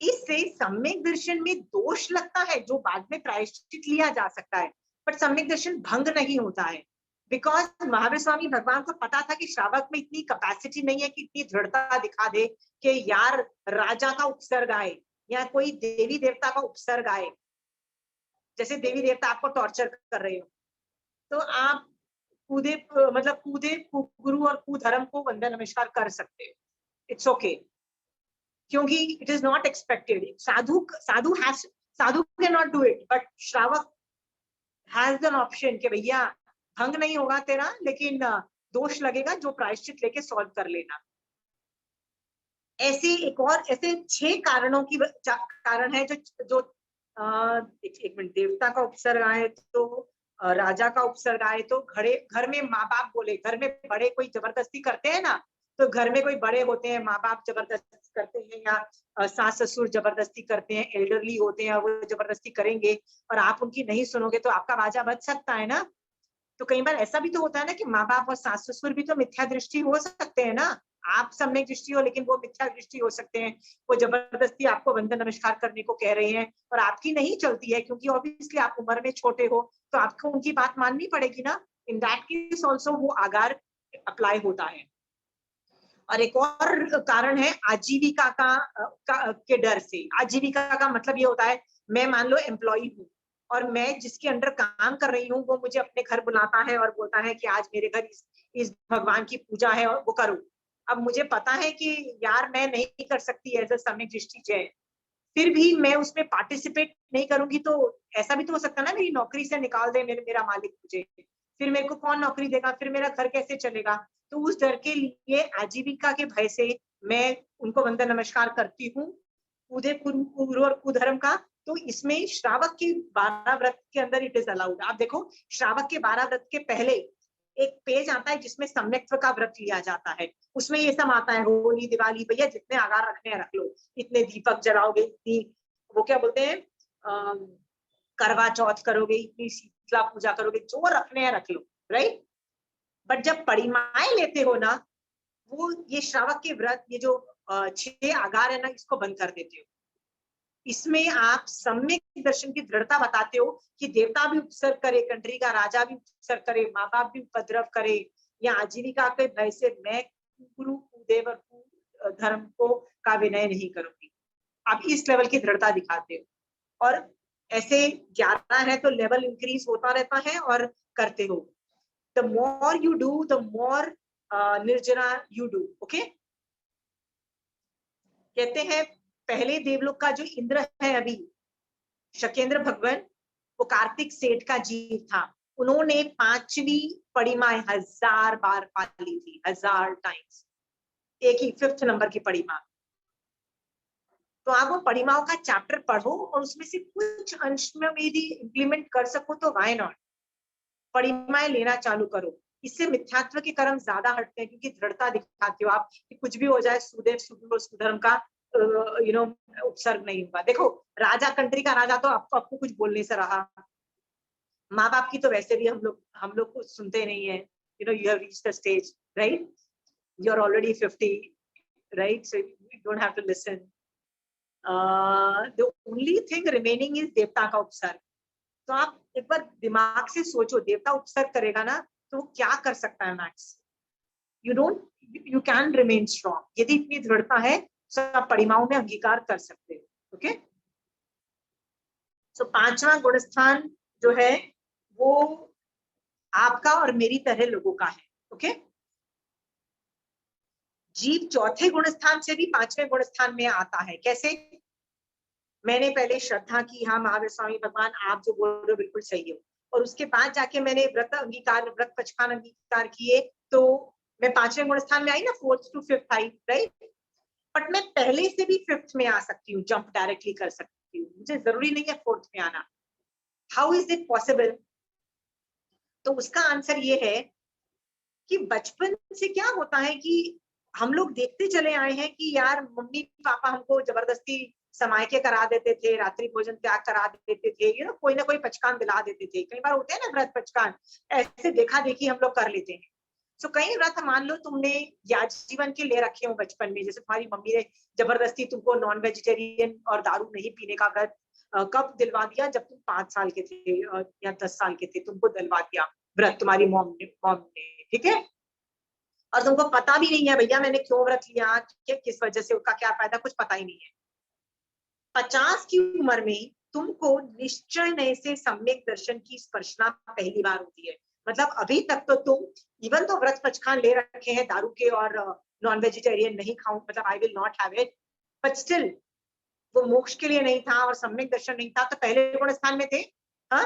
इससे सम्यक दर्शन में दोष लगता है जो बाद में प्रायश्चित लिया जा सकता है, पर सम्यक दर्शन भंग नहीं होता है। बिकॉज महावीर स्वामी भगवान को पता था कि श्रावक में इतनी कैपेसिटी नहीं है कि इतनी दृढ़ता दिखा दे कि यार राजा का उपसर्ग आए या कोई देवी देवता का उपसर्ग आए। जैसे देवी देवता आपको टॉर्चर कर रहे हो तो आप कुदेव कुगुरु और कुधर्म को वंदन नमस्कार कर सकते हो, इट्स ओके, क्योंकि it is not expected. Sadhu can not do it, but श्रावक हैज एन ऑप्शन कि भैया भंग नहीं होगा तेरा, लेकिन दोष लगेगा जो प्रायश्चित लेके सॉल्व कर लेना। ऐसे एक और ऐसे 6 कारणों की कारण है जो एक मिनट, देवता का उपसर्ग आए तो राजा का उपसर्ग आए तो घर में माँ बाप बोले, घर में बड़े कोई जबरदस्ती करते हैं ना, तो घर में कोई बड़े होते हैं, माँ बाप जबरदस्ती करते हैं या सास ससुर जबरदस्ती करते हैं, एल्डरली होते हैं, वो जबरदस्ती करेंगे और आप उनकी नहीं सुनोगे तो आपका राजा बच सकता है ना। तो कई बार ऐसा भी तो होता है ना कि माँ बाप और सास ससुर भी तो मिथ्या दृष्टि हो सकते हैं ना। आप सम्यक दृष्टि हो लेकिन वो मिथ्या दृष्टि हो सकते हैं। वो जबरदस्ती आपको वंदन नमस्कार करने को कह रहे हैं और आपकी नहीं चलती है क्योंकि ऑब्वियसली आप उम्र में छोटे हो, तो आपको उनकी बात माननी पड़ेगी ना। इन दैट केस ऑल्सो वो आगार अप्लाई होता है। और एक और कारण है आजीविका के डर से। आजीविका का मतलब ये होता है, मैं मान लो एम्प्लॉई हूँ और मैं जिसके अंडर काम कर रही हूँ वो मुझे अपने घर बुलाता है और बोलता है कि आज मेरे घर इस भगवान की पूजा है और वो करो। अब मुझे पता है कि यार मैं नहीं कर सकती एज अ सम्यक दृष्टि जय, फिर भी मैं उसमें पार्टिसिपेट नहीं करूंगी तो ऐसा भी तो हो सकता है ना मेरी नौकरी से निकाल दे मेरा मालिक मुझे, फिर मेरे को कौन नौकरी देगा, फिर मेरा घर कैसे चलेगा। तो उस डर के लिए आजीविका के भय से मैं उनको वंदन नमस्कार करती हूँ, कुगुरु और कुधर्म का। तो इसमें श्रावक के 12 व्रत के अंदर इट इज अलाउड। आप देखो श्रावक के 12 व्रत के पहले एक पेज आता है जिसमें सम्यक्त्व का व्रत लिया जाता है। उसमें ये सब आता है, होली दिवाली, भैया जितने आगार रखने हैं रख लो, इतने दीपक जलाओगे, इतनी वो क्या बोलते हैं करवा चौथ करोगे, इतनी शीतला पूजा करोगे, जो रखने हैं रख लो, राइट। बट जब परिमाएं लेते हो ना, वो ये श्रावक के व्रत, ये जो 6 आगार है ना, इसको बंद कर देते हो। इसमें आप सम्यक दर्शन की दृढ़ता बताते हो कि देवता भी उपसर्ग करे, कंट्री का राजा भी उपसर्ग करे, माँ बाप भी उपद्रव करे, या आजीविका के भय से मैं गुरु कुदेव और धर्म को का विनय नहीं करूंगी। आप इस लेवल की दृढ़ता दिखाते हो और ऐसे 11 है तो लेवल इंक्रीज होता रहता है और करते हो। The more you do the more निर्जना यू डू। ओके, कहते हैं पहले देवलोक का जो इंद्र है अभी शकेंद्र भगवान, वो कार्तिक सेठ का जीव था। उन्होंने 5वीं परिमाएं 1000 बार पाली थी, 1000 टाइम्स, एक ही 5th नंबर की परिमा। तो आप वो परिमाओं का चैप्टर पढ़ो और उसमें से कुछ अंश में यदि इंप्लीमेंट कर सको तो व्हाई नॉट, परिमाएं लेना चालू करो। इससे मिथ्यात्व के कर्म ज्यादा हटते हैं क्योंकि दृढ़ता दिखाते हो आप कि कुछ भी हो जाए सुदेव सुधर्म का उपसर्ग नहीं होगा। देखो राजा, कंट्री का राजा तो आपको कुछ बोलने से रहा, माँ बाप की तो वैसे भी हम लोग कुछ सुनते नहीं है। You have reached the stage, right, you are already 50, right, so you don't have to listen. The only thing remaining is देवता का उपसर्ग। तो आप एक बार दिमाग से सोचो, देवता उपसर्ग करेगा ना तो क्या कर सकता है max? You can remain strong. यदि इतनी दृढ़ता है तो आप परिमाओं में अंगीकार कर सकते हो। ओके, सो 5वां गुणस्थान जो है वो आपका और मेरी तरह लोगों का है। ओके, जीव चौथे गुण स्थान से भी पांचवें गुण स्थान में आता है। कैसे? मैंने पहले श्रद्धा की, हाँ महावीर स्वामी भगवान आप जो बोल रहे हो बिल्कुल सही हो, और उसके बाद जाके मैंने व्रत अंगीकार, व्रत पचखान अंगीकार किए, तो मैं पांचवें गुण स्थान में आई ना, 4th to 5th I, right? But मैं पहले से भी 5th में आ सकती हूँ, जंप डायरेक्टली कर सकती हूँ, मुझे जरूरी नहीं है 4th में आना। How is it possible? तो उसका आंसर ये है कि बचपन से क्या होता है कि हम लोग देखते चले आए हैं कि यार मम्मी पापा हमको जबरदस्ती समायके करा देते थे, रात्रि भोजन त्याग करा देते थे, कोई ना कोई पचकान दिला देते थे। कई बार होते हैं ना व्रत पचकान, ऐसे देखा देखी हम लोग कर लेते हैं। तो कई व्रत मान लो तुमने याद जीवन के ले रखे हो बचपन में, जैसे तुम्हारी मम्मी ने जबरदस्ती तुमको नॉन वेजिटेरियन और दारू नहीं पीने का व्रत कब दिलवा दिया? जब तुम 5 साल के थे या 10 साल के थे, तुमको दिलवा दिया व्रत तुम्हारी मॉम ने, ठीक है? और तुमको पता भी नहीं है भैया मैंने क्यों व्रत लिया, किस वजह से, उसका क्या फायदा, कुछ पता ही नहीं है। 50 की उम्र में तुमको निश्चय से सम्यक दर्शन की स्पर्शना पहली बार होती है। मतलब अभी तक तो तुम इवन तो व्रत पचखान ले रखे हैं दारू के और नॉन वेजिटेरियन नहीं खाऊं, मतलब आई will not have it, but still वो मोक्ष के लिए नहीं था और सम्यक दर्शन नहीं था, तो पहले गुण स्थान में थे। हाँ,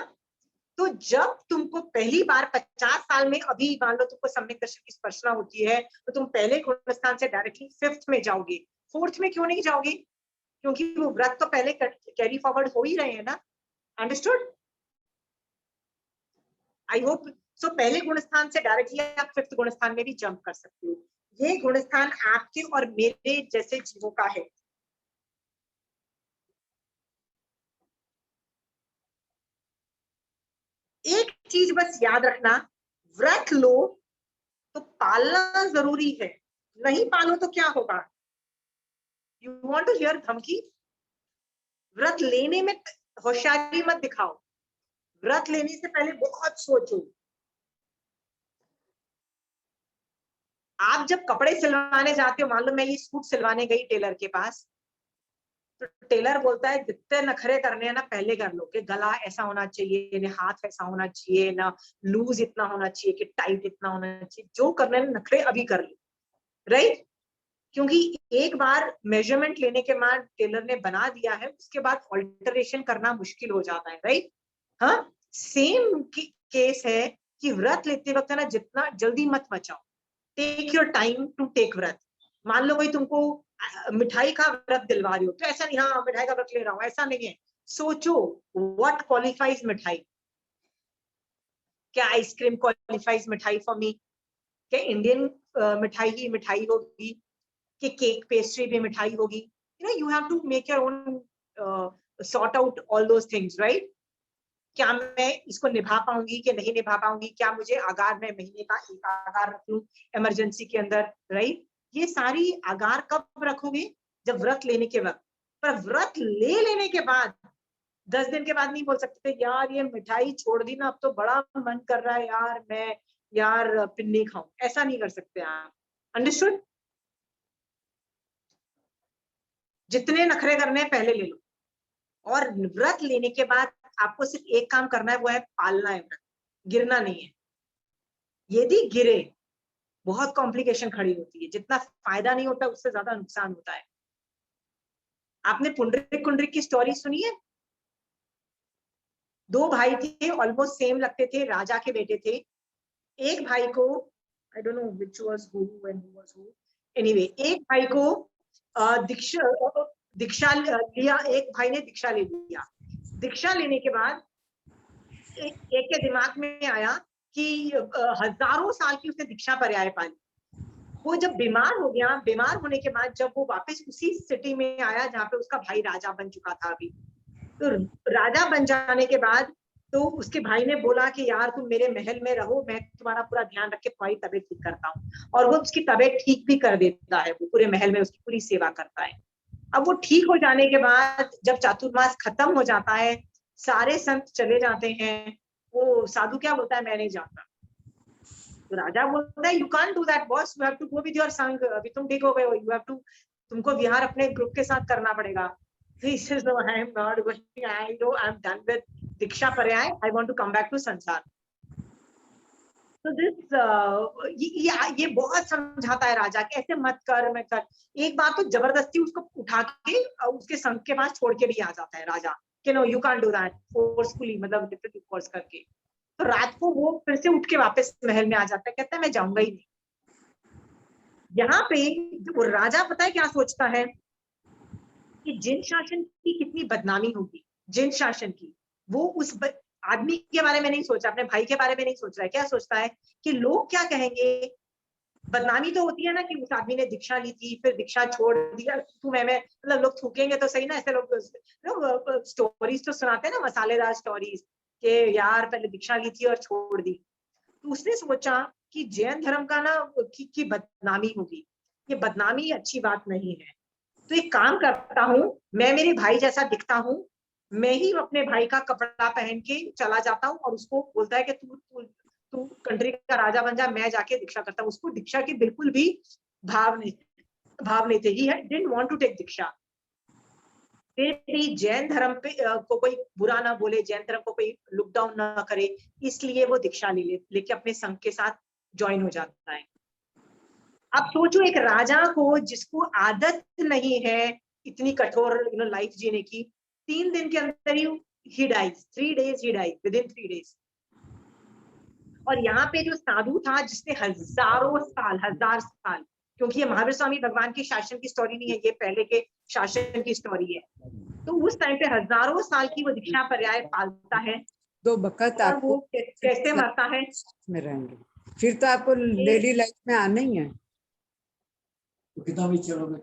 तो जब तुमको पहली बार 50 साल में, अभी मान लो तुमको सम्यक दर्शन की स्पर्शना होती है, तो तुम पहले गुण स्थान से डायरेक्टली 5th में जाओगे। 4th में क्यों नहीं जाओगे? क्योंकि वो व्रत तो पहले कैरी फॉरवर्ड हो ही रहे हैं ना। अंडरस्टूड? I hope so. पहले गुण स्थान से डायरेक्टली आप 5th गुण स्थान में भी जंप कर सकते हो। ये गुण स्थान आपके और मेरे जैसे जीवों का है। एक चीज बस याद रखना, व्रत लो तो पालना जरूरी है, नहीं पालो तो क्या होगा? यू वांट टू हियर धमकी? व्रत लेने में होशियारी मत दिखाओ, व्रत लेने से पहले बहुत सोचो। आप जब कपड़े सिलवाने जाते हो, मान लो मैं ये सूट सिलवाने गई टेलर के पास, तो टेलर बोलता है जितने नखरे करने हैं ना पहले कर लो, कि गला ऐसा होना चाहिए, ना हाथ ऐसा होना चाहिए, ना लूज इतना होना चाहिए, कि टाइट इतना होना चाहिए, जो करने हैं नखरे अभी कर लो, राइट? क्योंकि एक बार मेजरमेंट लेने के बाद टेलर ने बना दिया है, उसके बाद ऑल्टरेशन करना मुश्किल हो जाता है, राइट? हाँ, सेम केस है कि व्रत लेते वक्त ना जितना जल्दी मत मचाओ, take your time to take व्रत। मान लो भाई तुमको मिठाई का व्रत दिलवा रही हो, तो ऐसा नहीं हाँ मिठाई का व्रत ले रहा हूँ, ऐसा नहीं है। सोचो व्हाट क्वालिफाइज मिठाई, क्या आइसक्रीम क्वालिफाइज मिठाई फॉर मी, क्या इंडियन मिठाई ही मिठाई होगी, कि केक पेस्ट्री भी मिठाई होगी? you have to make your own sort out all those things, right? क्या मैं इसको निभा पाऊंगी कि नहीं निभा पाऊंगी, क्या मुझे आगार में महीने का एक आगार रख लूं इमरजेंसी के अंदर, राइट? ये सारी आगार कब रखोगे? जब व्रत लेने के वक्त। पर व्रत ले लेने के बाद 10 दिन के बाद नहीं बोल सकते यार ये मिठाई छोड़ दी ना, अब तो बड़ा मन कर रहा है यार मैं यार पिन्नी खाऊं, ऐसा नहीं कर सकते आप। अंडरस्टूड? जितने नखरे करने हैं पहले ले लो, और व्रत लेने के बाद आपको सिर्फ एक काम करना है, वो है पालना है व्रत, गिरना नहीं है। यदि गिरे बहुत कॉम्प्लिकेशन खड़ी होती है, जितना फायदा नहीं होता उससे ज्यादा नुकसान होता है। आपने पुंडरीक कुंडरीक की स्टोरी सुनी है? 2 भाई थे, ऑलमोस्ट सेम लगते थे, राजा के बेटे थे। एक भाई को I don't know which was who and who was who, anyway एक भाई को दीक्षा लिया, एक भाई ने दीक्षा ले लिया। दीक्षा लेने के बाद एक के दिमाग में आया कि हजारों साल की उसने दीक्षा पर्याय पाली। वो जब बीमार हो गया, बीमार होने के बाद जब वो वापस उसी सिटी में आया जहाँ पे उसका भाई राजा बन चुका था अभी, तो राजा बन जाने के बाद तो उसके भाई ने बोला कि यार तुम मेरे महल में रहो, मैं तुम्हारा पूरा ध्यान रख के तुम्हारी तबीयत ठीक करता हूँ। और वो उसकी तबीयत ठीक भी कर देता है, वो पूरे महल में उसकी पूरी सेवा करता है। अब वो ठीक हो जाने के बाद जब चातुर्मास खत्म हो जाता है, सारे संत चले जाते हैं, वो साधु क्या बोलता है, मैं नहीं जाता। तो राजा बोलता है you can't do that boss, you have to go with your संघ, अभी तुम ठीक हो गए हो, यू हैव टू, तुमको विहार अपने ग्रुप के साथ करना पड़ेगा। He says no, I am not going, I know I'm done with दीक्षा पर्याय, I want to come back to संसार। तो ये बहुत समझाता है राजा कि ऐसे मत कर, मैं कर। एक बार तो जबरदस्ती उसको उठा के उसके संग के पास छोड़ के भी आ जाता है राजा कि no you can't do that, forcefully, मतलब फोर्स करके। तो रात को वो फिर से उठ के वापस महल में आ जाता है, कहता है मैं जाऊंगा ही नहीं। यहाँ पे वो राजा पता है क्या सोचता है कि जिन शासन की कितनी बदनामी होगी, जिन शासन की, वो उस आदमी के बारे में नहीं सोच रहा, अपने भाई के बारे में नहीं सोच रहा है। क्या सोचता है कि लोग क्या कहेंगे। बदनामी तो होती है ना कि उस आदमी ने दीक्षा ली थी, फिर दीक्षा छोड़ दिया। मतलब लोग थूकेंगे तो सही ना, ऐसे लोग स्टोरीज तो सुनाते हैं ना, मसालेदार स्टोरीज, कि यार पहले दीक्षा ली थी और छोड़ दी। तो उसने सोचा कि जैन धर्म का ना की बदनामी होगी, ये बदनामी अच्छी बात नहीं है। तो एक काम करता हूँ, मैं मेरे भाई जैसा दिखता हूँ, मैं ही अपने भाई का कपड़ा पहन के चला जाता हूँ और उसको बोलता है कि तू कंट्री का राजा बन जा, मैं जाके दीक्षा करता हूँ। उसको दीक्षा की बिल्कुल भी भाव नहीं थे। He didn't want to take दीक्षा। फिर भी जैन धर्म पे को कोई बुरा ना बोले, जैन धर्म को कोई लुक डाउन ना करे, इसलिए वो दीक्षा लेके अपने संघ के साथ ज्वाइन हो जाता है। अब सोचो एक राजा को जिसको आदत नहीं है इतनी कठोर लाइफ जीने की, 3 दिन के अंदर ही डाइज, 3 days ही डाइज, विदिन 3 days। और यहाँ पे जो साधु था जिसने हजार साल, क्योंकि ये महावीर स्वामी भगवान के शासन की स्टोरी नहीं है, ये पहले के शासन की स्टोरी है। तो उस टाइम पे हजारों साल की वो दीक्षा पर्याय पालता है। 2 वक्त और आपको वो कैसे मरता है में रहेंगे, फिर तो आपको डेली लाइफ में आना ही है। तो कितना भी चलोगे?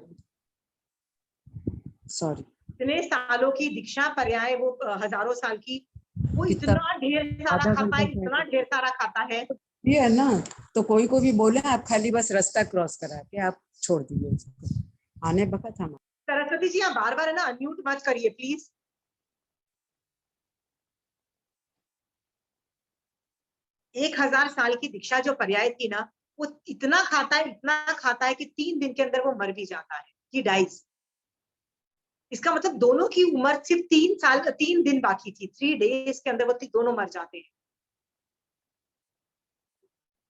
सॉरी, इतने सालों की दीक्षा पर्याय, वो हजारों साल की, वो कितना? इतना ढेर सारा आधा खाता घंटा है, इतना ढेर सारा खाता है। ये है ना, तो कोई को भी बोले आप खाली बस रास्ता क्रॉस करा के आप छोड़ दीजिए उसको, आने वक्त हम। सरस्वती जी आप बार बार है ना अनम्यूट मत करिए प्लीज। 1000 साल की दीक्षा जो पर्याय थी ना, वो इतना खाता है कि 3 दिन के अंदर वो मर भी जाता है, ही डाइज। इसका मतलब दोनों की उम्र सिर्फ 3 दिन बाकी थी, 3 days के अंदर वो दोनों मर जाते हैं।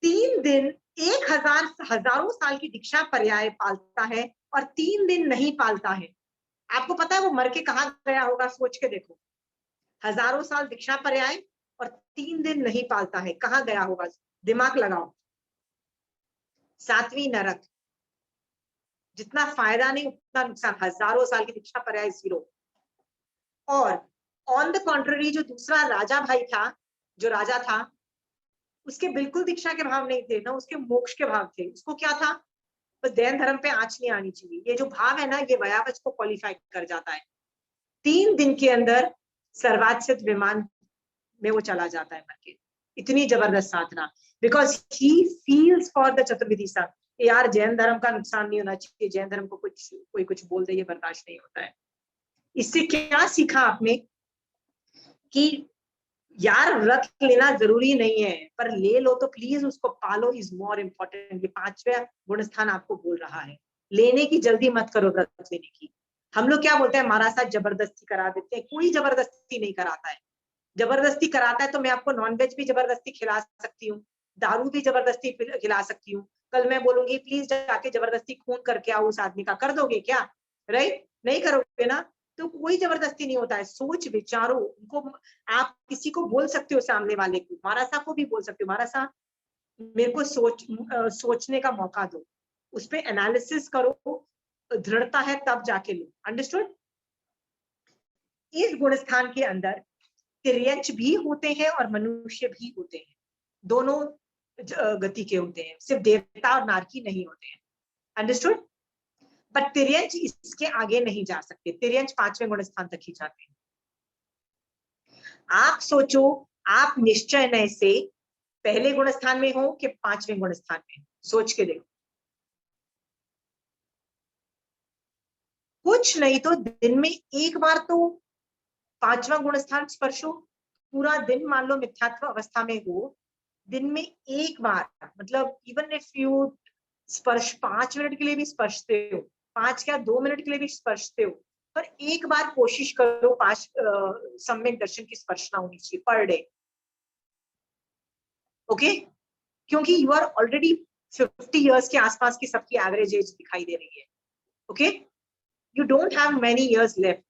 3 दिन, 1000 साल की दीक्षा पर्याय पालता है और 3 दिन नहीं पालता है। आपको पता है वो मर के कहाँ गया होगा, सोच के देखो। हजारों साल दीक्षा पर्याय और 3 दिन नहीं पालता है, कहाँ गया होगा, दिमाग लगाओ। 7वीं नरक। जितना फायदा नहीं उतना नुकसान, हजारों साल की दीक्षा पर्याय 0। और ऑन द कॉन्ट्ररी जो दूसरा राजा भाई था, जो राजा था, उसके बिल्कुल दीक्षा के भाव नहीं थे ना, उसके मोक्ष के भाव थे। उसको क्या था, बस जैन धर्म पे आंच नहीं आनी चाहिए। ये जो भाव है ना, ये वयावच को क्वालिफाई कर जाता है। 3 दिन के अंदर सर्वाच्युत विमान में वो चला जाता है मर के। इतनी जबरदस्त साधना, because he feels for the चतुर्विधि संघ। यार जैन धर्म का नुकसान नहीं होना चाहिए, जैन धर्म को कोई कुछ बोल दे, ये बर्दाश्त नहीं होता है। इससे क्या सीखा आपने कि यार व्रत लेना जरूरी नहीं है, पर ले लो तो प्लीज उसको पालो, इज मोर इम्पोर्टेंट। ये 5वां गुण स्थान आपको बोल रहा है, लेने की जल्दी मत करो व्रत लेने की। हम लोग क्या बोलते हैं, हमारा साथ जबरदस्ती करा देते हैं। कोई जबरदस्ती नहीं कराता है। जबरदस्ती कराता है तो मैं आपको नॉनवेज भी जबरदस्ती खिला सकती हूँ, दारू भी जबरदस्ती खिला सकती हूँ। कल मैं बोलूंगी प्लीज जाके जबरदस्ती खून करके आओ उस आदमी का, कर दोगे क्या? राइट, नहीं करोगे ना। तो कोई जबरदस्ती नहीं होता है, सोच विचारो उनको। आप किसी को बोल सकते हो, सामने वाले को, मारासा को भी बोल सकते हो, मारासा मेरे को सोचने का मौका दो, उस पर एनालिसिस करो, दृढ़ता है तब जाके लो। अंडरस्टूड? इस गुणस्थान के अंदर तिर्यंच भी होते हैं और मनुष्य भी होते हैं, दोनों गति के होते हैं, सिर्फ देवता और नारकी नहीं होते हैं। अंडरस्टूड? बट तिर्यंच इसके आगे नहीं जा सकते, तिर्यंच 5वें गुणस्थान तक ही जाते हैं। आप सोचो, आप निश्चय से पहले गुणस्थान में हो कि 5वें गुणस्थान में, सोच के देखो। कुछ नहीं तो दिन में एक बार तो 5वां गुणस्थान स्पर्श हो। पूरा दिन मान लो मिथ्यात्व अवस्था में हो, दिन में एक बार, मतलब इवन इफ यू स्पर्श 5 मिनट के लिए भी स्पर्शते हो, 5 क्या 2 मिनट के लिए भी स्पर्शते हो, पर एक बार कोशिश करो 5 सम्यक दर्शन की स्पर्शना होनी चाहिए पर डे। ओके? क्योंकि यू आर ऑलरेडी 50 इयर्स के आसपास की सबकी एवरेज एज दिखाई दे रही है। Okay, you don't have many years left.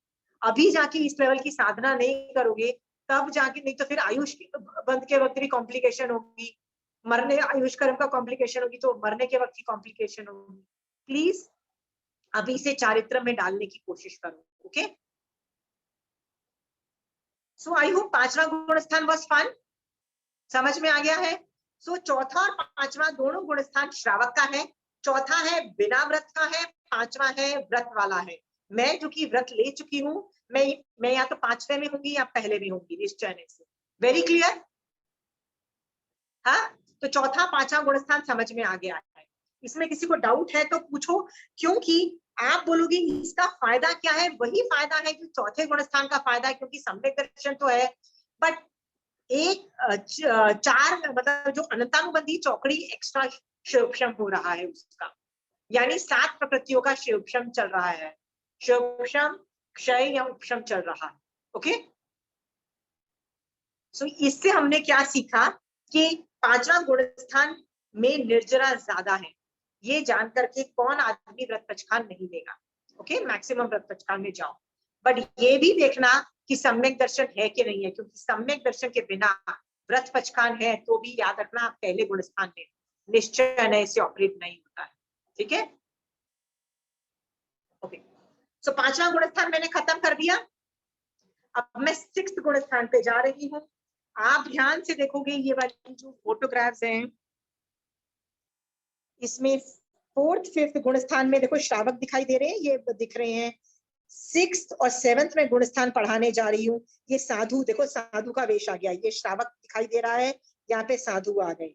अभी जाके इस लेवल की साधना नहीं करोगे तब जाके, नहीं तो फिर आयुष बंद के वक्त भी कॉम्प्लिकेशन होगी, मरने आयुष कर्म का कॉम्प्लिकेशन होगी तो मरने के वक्त की कॉम्प्लिकेशन होगी। प्लीज अभी से चारित्र में डालने की कोशिश करो। ओके, सो आई होप 5वां गुण स्थान वाज फन, समझ में आ गया है। सो चौथा और 5वां दोनों गुण स्थान श्रावक का है। चौथा है बिना व्रत का है, 5वां है व्रत वाला है। मैं जो कि व्रत ले चुकी हूँ, मैं या तो 5वें में होंगी या पहले में होंगी निश्चय से। Very clear? हाँ, तो चौथा 5वां गुण स्थान समझ में आ गया है। इसमें किसी को डाउट है तो पूछो, क्योंकि आप बोलोगे इसका फायदा क्या है, वही फायदा है जो चौथे गुण स्थान का फायदा है, क्योंकि सम्यक दर्शन तो है, बट एक 4 मतलब जो अनंतानुबंधी चौकड़ी एक्स्ट्रा शिवक्षम हो रहा है उसका, यानी 7 प्रकृतियों का शिवक्षम चल रहा है। शिवक्षम, क्षय या उपशम चल रहा है। ओके, सो इससे हमने क्या सीखा कि 5वां गुण स्थान में निर्जरा ज्यादा है। ये जानकर के कौन आदमी व्रत पचखान नहीं लेगा। ओके, मैक्सिमम व्रत पचखान में जाओ, बट ये भी देखना कि सम्यक दर्शन है कि नहीं है, क्योंकि सम्यक दर्शन के बिना व्रत पचखान है तो भी याद रखना आप पहले गुण स्थान में निश्चय नए से ऑपरेट नहीं होता है। ठीक है, ओके, सो 5वां गुण स्थान मैंने खत्म कर दिया। अब मैं 6th गुण स्थान पे जा रही हूँ। आप ध्यान से देखोगे ये वाली जो फोटोग्राफ्स हैं, इसमें 4th 5th गुण स्थान में देखो श्रावक दिखाई दे रहे हैं, ये दिख रहे हैं। 6th और 7th में गुण स्थान पढ़ाने जा रही हूँ। ये साधु, देखो साधु का वेश आ गया, ये श्रावक दिखाई दे रहा है, यहाँ पे साधु आ गए।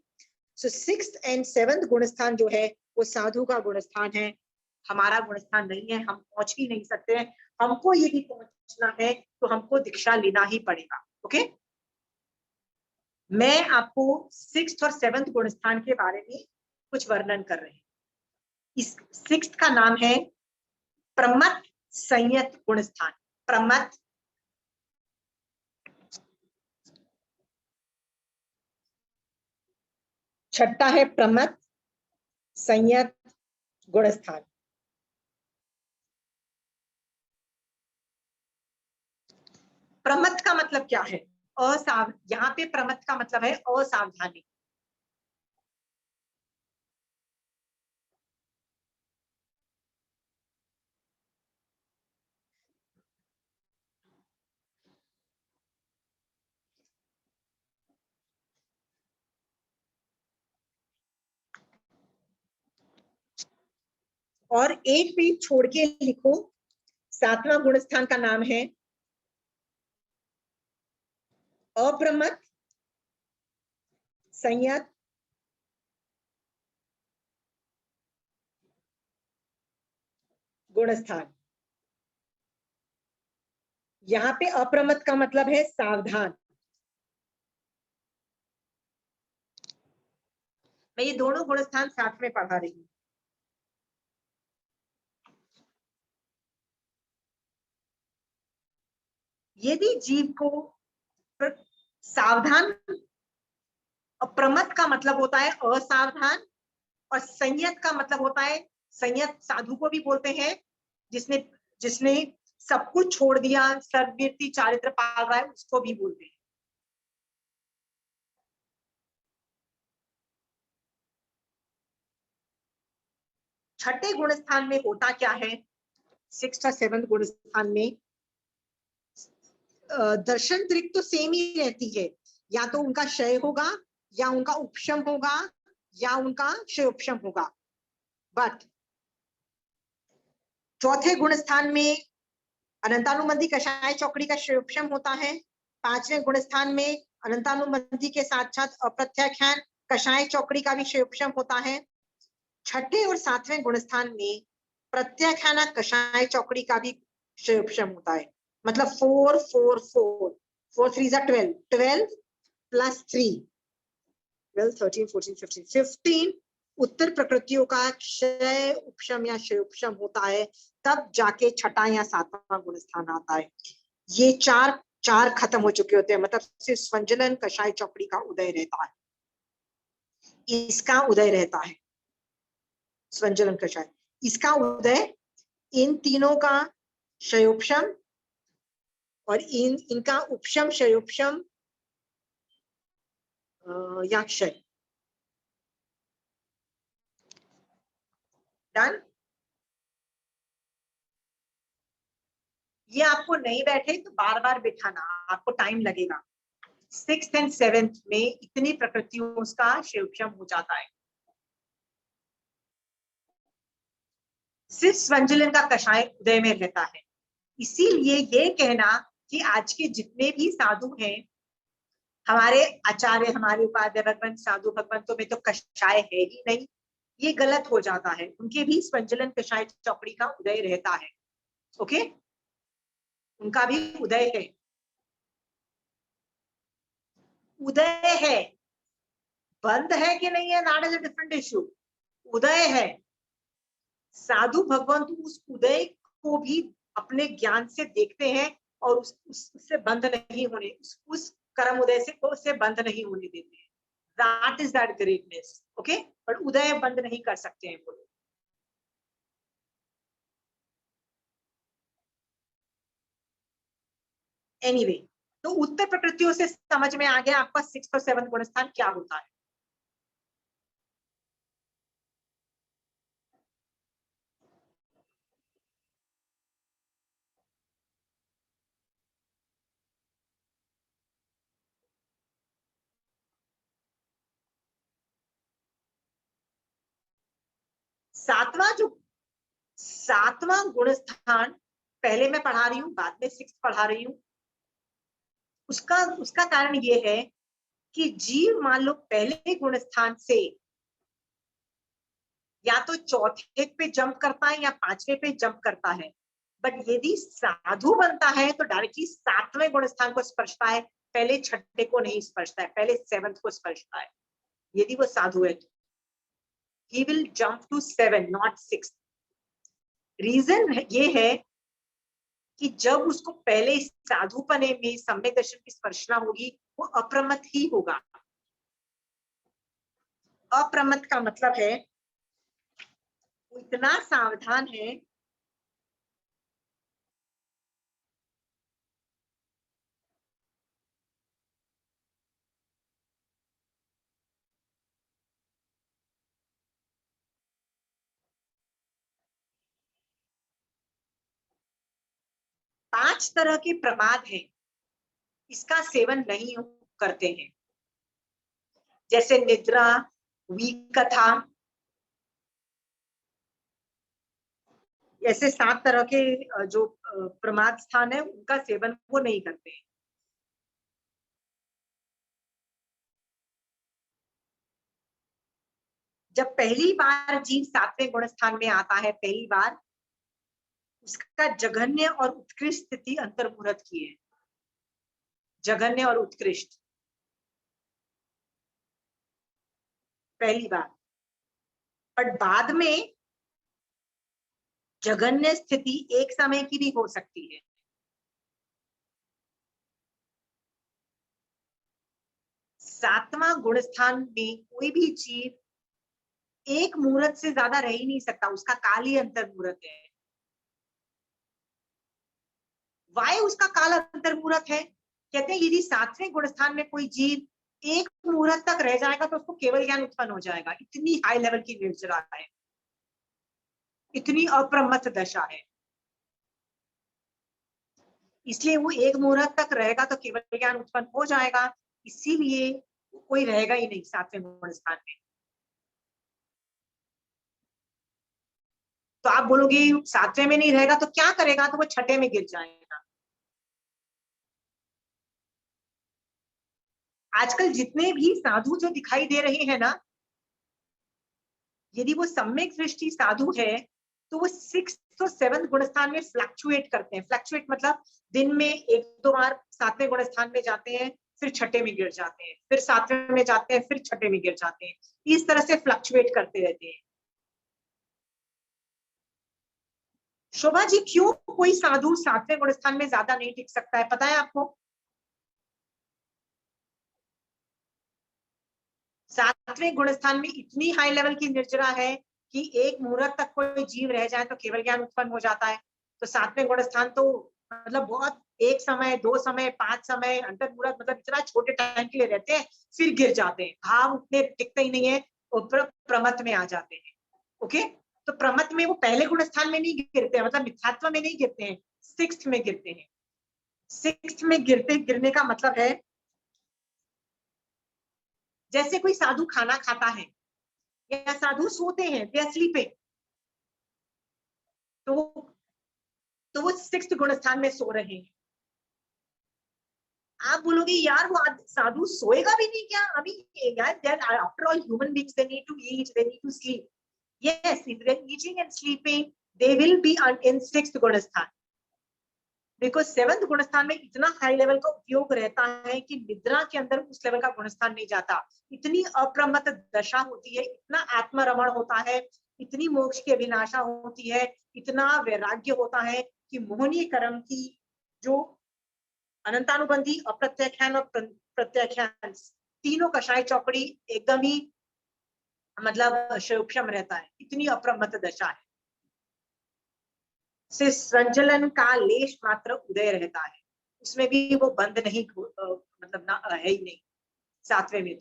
सो 6th and 7th गुण स्थान जो है वो साधु का गुण स्थान है, हमारा गुण स्थान नहीं है, हम पहुंच ही नहीं सकते हैं। हमको यदि पहुंचना है तो हमको दीक्षा लेना ही पड़ेगा। ओके, मैं आपको 6th और 7th गुण स्थान के बारे में कुछ वर्णन कर रहे हैं। इस 6th का नाम है प्रमत्त संयत गुण स्थान। प्रमत्त, छठा है प्रमत्त संयत गुण स्थान। प्रमत्त का मतलब क्या है? यहाँ पे प्रमत्त का मतलब है असावधानी। और एक पेज छोड़ के लिखो, 7वां गुण स्थान का नाम है अप्रमत्त संयत गुण स्थान। यहाँ पे अप्रमत्त का मतलब है सावधान। मैं ये दोनों गुण स्थान साथ में पढ़ा रही हूँ। यदि जीव को सावधान, अप्रमत्त का मतलब होता है असावधान, और संयत का मतलब होता है, संयत साधु को भी बोलते हैं, जिसने सब कुछ छोड़ दिया, सर्वव्रती चारित्र पाल रहा है, उसको भी बोलते हैं। छठे गुण स्थान में होता क्या है? 6th और 7th गुण स्थान में दर्शन त्रिक तो सेम ही रहती है, या तो उनका क्षय होगा, या उनका उपशम होगा, या उनका क्षय उपशम होगा। बट चौथे गुण स्थान में अनंतानुबंधी कषाय चौकड़ी का क्षय उपशम होता है। 5वें गुण स्थान में अनंतानुबंधी के साथ साथ अप्रत्याख्यान कषाय चौकड़ी का भी क्षय उपशम होता है। छठे और 7वें गुण स्थान में प्रत्याख्यान कषाय चौकड़ी का भी क्षय उपशम होता है। मतलब 4 4 4 4 3 12 12 प्लस 3 12 13 14 15 15 उत्तर प्रकृतियों का क्षय उपशम या क्षय उपशम होता है, तब जाके छठा या 7वां गुण स्थान आता है। ये चार खत्म हो चुके होते हैं, मतलब सिर्फ स्वंजलन कषाय चौकड़ी का उदय रहता है। इसका उदय रहता है, स्वंजलन कषाय, इसका उदय इन तीनों का क्षयोपशम और इनका उपशम क्षयोपशम या क्षय। डन। ये आपको नहीं बैठे तो बार बार बिठाना, आपको टाइम लगेगा। 6th and 7th में इतनी प्रकृतियों का क्षयोपशम हो जाता है। सिर्फ स्वंजलन का कषाय उदय में रहता है। इसीलिए ये कहना कि आज के जितने भी साधु हैं, हमारे आचार्य, हमारे उपाध्याय भगवान, साधु भगवंतों में तो कषाय है ही नहीं, ये गलत हो जाता है। उनके भी स्वंजलन कषाय चौकड़ी का उदय रहता है। ओके, उनका भी उदय है, उदय है, बंद है कि नहीं है, that is a different issue. उदय है, साधु भगवंत उस उदय को भी अपने ज्ञान से देखते हैं और उससे बंद नहीं होने, उस कर्म उदय से को उससे बंद नहीं होने देते हैं। That is that greatness. Okay, but उदय बंद नहीं कर सकते हैं वो लोग। एनीवे, तो उत्तर प्रकृतियों से समझ में आ गया आपका 6th और 7th गुणस्थान क्या होता है। सातवां गुणस्थान पहले मैं पढ़ा रही हूँ, बाद में 6th पढ़ा रही हूँ। उसका कारण ये है कि जीव मान लो पहले गुणस्थान से या तो चौथे पे जंप करता है या 5वें पे जंप करता है, बट यदि साधु बनता है तो डायरेक्टली 7वें गुणस्थान को स्पर्शता है, पहले 6ठे को नहीं स्पर्शता है, पहले 7th को स्पर्शता है। यदि वो साधु है तो he will jump to 7 not 6। Reason ये है कि जब उसको पहले साधुपने में सम्यक दर्शन की स्पर्शना होगी, वो अप्रमत ही होगा। अप्रमत का मतलब है वो इतना सावधान है पांच तरह के प्रमाद हैं, इसका सेवन नहीं करते हैं, जैसे निद्रा, विकथा, ऐसे 7 तरह के जो प्रमाद स्थान है उनका सेवन वो नहीं करते हैं। जब पहली बार जीव 7वें गुण स्थान में आता है, पहली बार उसका जघन्य और उत्कृष्ट स्थिति अंतर्मुहूर्त की है, जघन्य और उत्कृष्ट पहली बार, पर बाद में जघन्य स्थिति एक समय की भी हो सकती है। सातवां गुण स्थान में कोई भी जीव एक मुहूर्त से ज्यादा रह ही नहीं सकता, उसका काल ही अंतर मुहूर्त है। वाय उसका काल अंतर मुहूर्त है, कहते हैं यदि 7वें गुण स्थान में कोई जीव एक मुहूर्त तक रह जाएगा तो उसको केवल ज्ञान उत्पन्न हो जाएगा। इतनी हाई लेवल की निर्जरा है, इतनी अप्रमत्त दशा है, इसलिए वो एक मुहूर्त तक रहेगा तो केवल ज्ञान उत्पन्न हो जाएगा, इसीलिए कोई रहेगा ही नहीं 7वें गुण स्थान में। तो आप बोलोगे 7वें में नहीं रहेगा तो क्या करेगा, तो वो 6ठे में गिर जाएगा। आजकल जितने भी साधु जो दिखाई दे रहे हैं ना, यदि वो सम्यक दृष्टि साधु है तो वो 6th और 7th गुण स्थान में फ्लक्चुएट करते हैं। फ्लक्चुएट मतलब दिन में 1-2 बार 7वें गुण स्थान में जाते हैं, फिर 6ठे में गिर जाते हैं, फिर 7वें में जाते हैं, फिर 6ठे में गिर जाते हैं, इस तरह से फ्लक्चुएट करते रहते हैं। शोभा जी, क्यों कोई साधु 7वें गुण स्थान में ज्यादा नहीं टिक सकता है, पता है आपको? सातवें गुण स्थान में इतनी हाई लेवल की निर्जरा है कि एक मुहूर्त तक कोई जीव रह जाए तो केवल ज्ञान उत्पन्न हो जाता है। तो सातवें गुण स्थान तो मतलब बहुत एक समय, 2 समय, 5 समय, अंतर मुहूर्त, मतलब इतना छोटे टाइम के लिए रहते हैं, फिर गिर जाते हैं। भाव उतने टिकते ही नहीं है, प्रमथ में आ जाते हैं। ओके, तो प्रमथ में वो पहले गुण स्थान में नहीं गिरते हैं, मतलब मिथ्यात्व में नहीं गिरते हैं, 6th में गिरते हैं। 6th में गिरने का मतलब है जैसे कोई साधु खाना खाता है या साधु सोते हैं, दे आर स्लीपिंग, तो वो 6th गुण स्थान में सो रहे हैं। आप बोलोगे यार वो साधु सोएगा भी नहीं क्या? अभी यार, after all human beings, they need to eat, they need to sleep. Yes, if they are eating and sleeping, they will be in 6th गुण स्थान, बिकॉज 7th गुण स्थान में इतना हाई लेवल का उपयोग रहता है कि निद्रा के अंदर उस लेवल का गुण स्थान नहीं जाता। इतनी अप्रमत्त दशा होती है, इतना आत्मरमण होता है, इतनी मोक्ष की अभिलाषा होती है, इतना वैराग्य होता है कि मोहनीय कर्म की जो अनंतानुबंधी, अप्रत्याख्यान और प्रत्याख्यान, तीनों कषाय चौकड़ी एकदम ही मतलब सूक्ष्म रहता है, इतनी अप्रमत्त दशा है। से संचलन का लेश मात्र उदय रहता है, उसमें भी वो बंद नहीं, मतलब ना है ही नहीं 7वें में।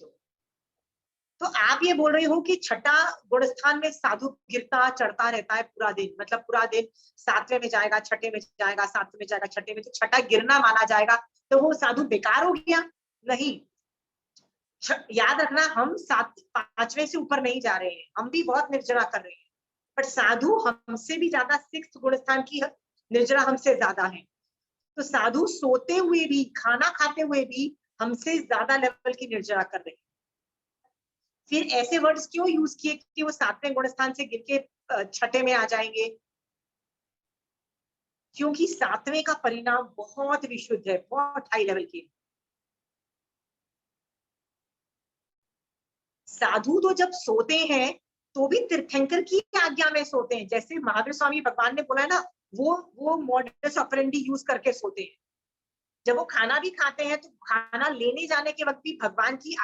तो आप ये बोल रहे हो कि छठा गुण स्थान में साधु गिरता चढ़ता रहता है पूरा दिन, मतलब पूरा दिन 7वें में जाएगा, छठे में जाएगा, 7वें में जाएगा, छठे में, तो छठा गिरना माना जाएगा, तो वो साधु बेकार हो गया? नहीं, याद रखना, हम 5वें से ऊपर नहीं जा रहे हैं, हम भी बहुत निर्जरा कर रहे हैं, पर साधु हमसे भी ज्यादा 6th गुण स्थान की निर्जरा हमसे ज्यादा है। तो साधु सोते हुए भी, खाना खाते हुए भी हमसे ज्यादा लेवल की निर्जरा कर रहे हैं। फिर ऐसे वर्ड्स क्यों यूज किए कि वो 7वें गुण स्थान से गिर के छठे में आ जाएंगे? क्योंकि 7वें का परिणाम बहुत विशुद्ध है, बहुत हाई लेवल की। साधु तो जब सोते हैं तो भी तीर्थंकर की आज्ञा में सोते हैं, जैसे महावीर स्वामी भगवान ने बोला है ना, वो मॉडस ऑपरेंडी यूज करके सोते हैं। जब वो खाना भी खाते हैं तो खाना लेने जाने के वक्त भी भगवान की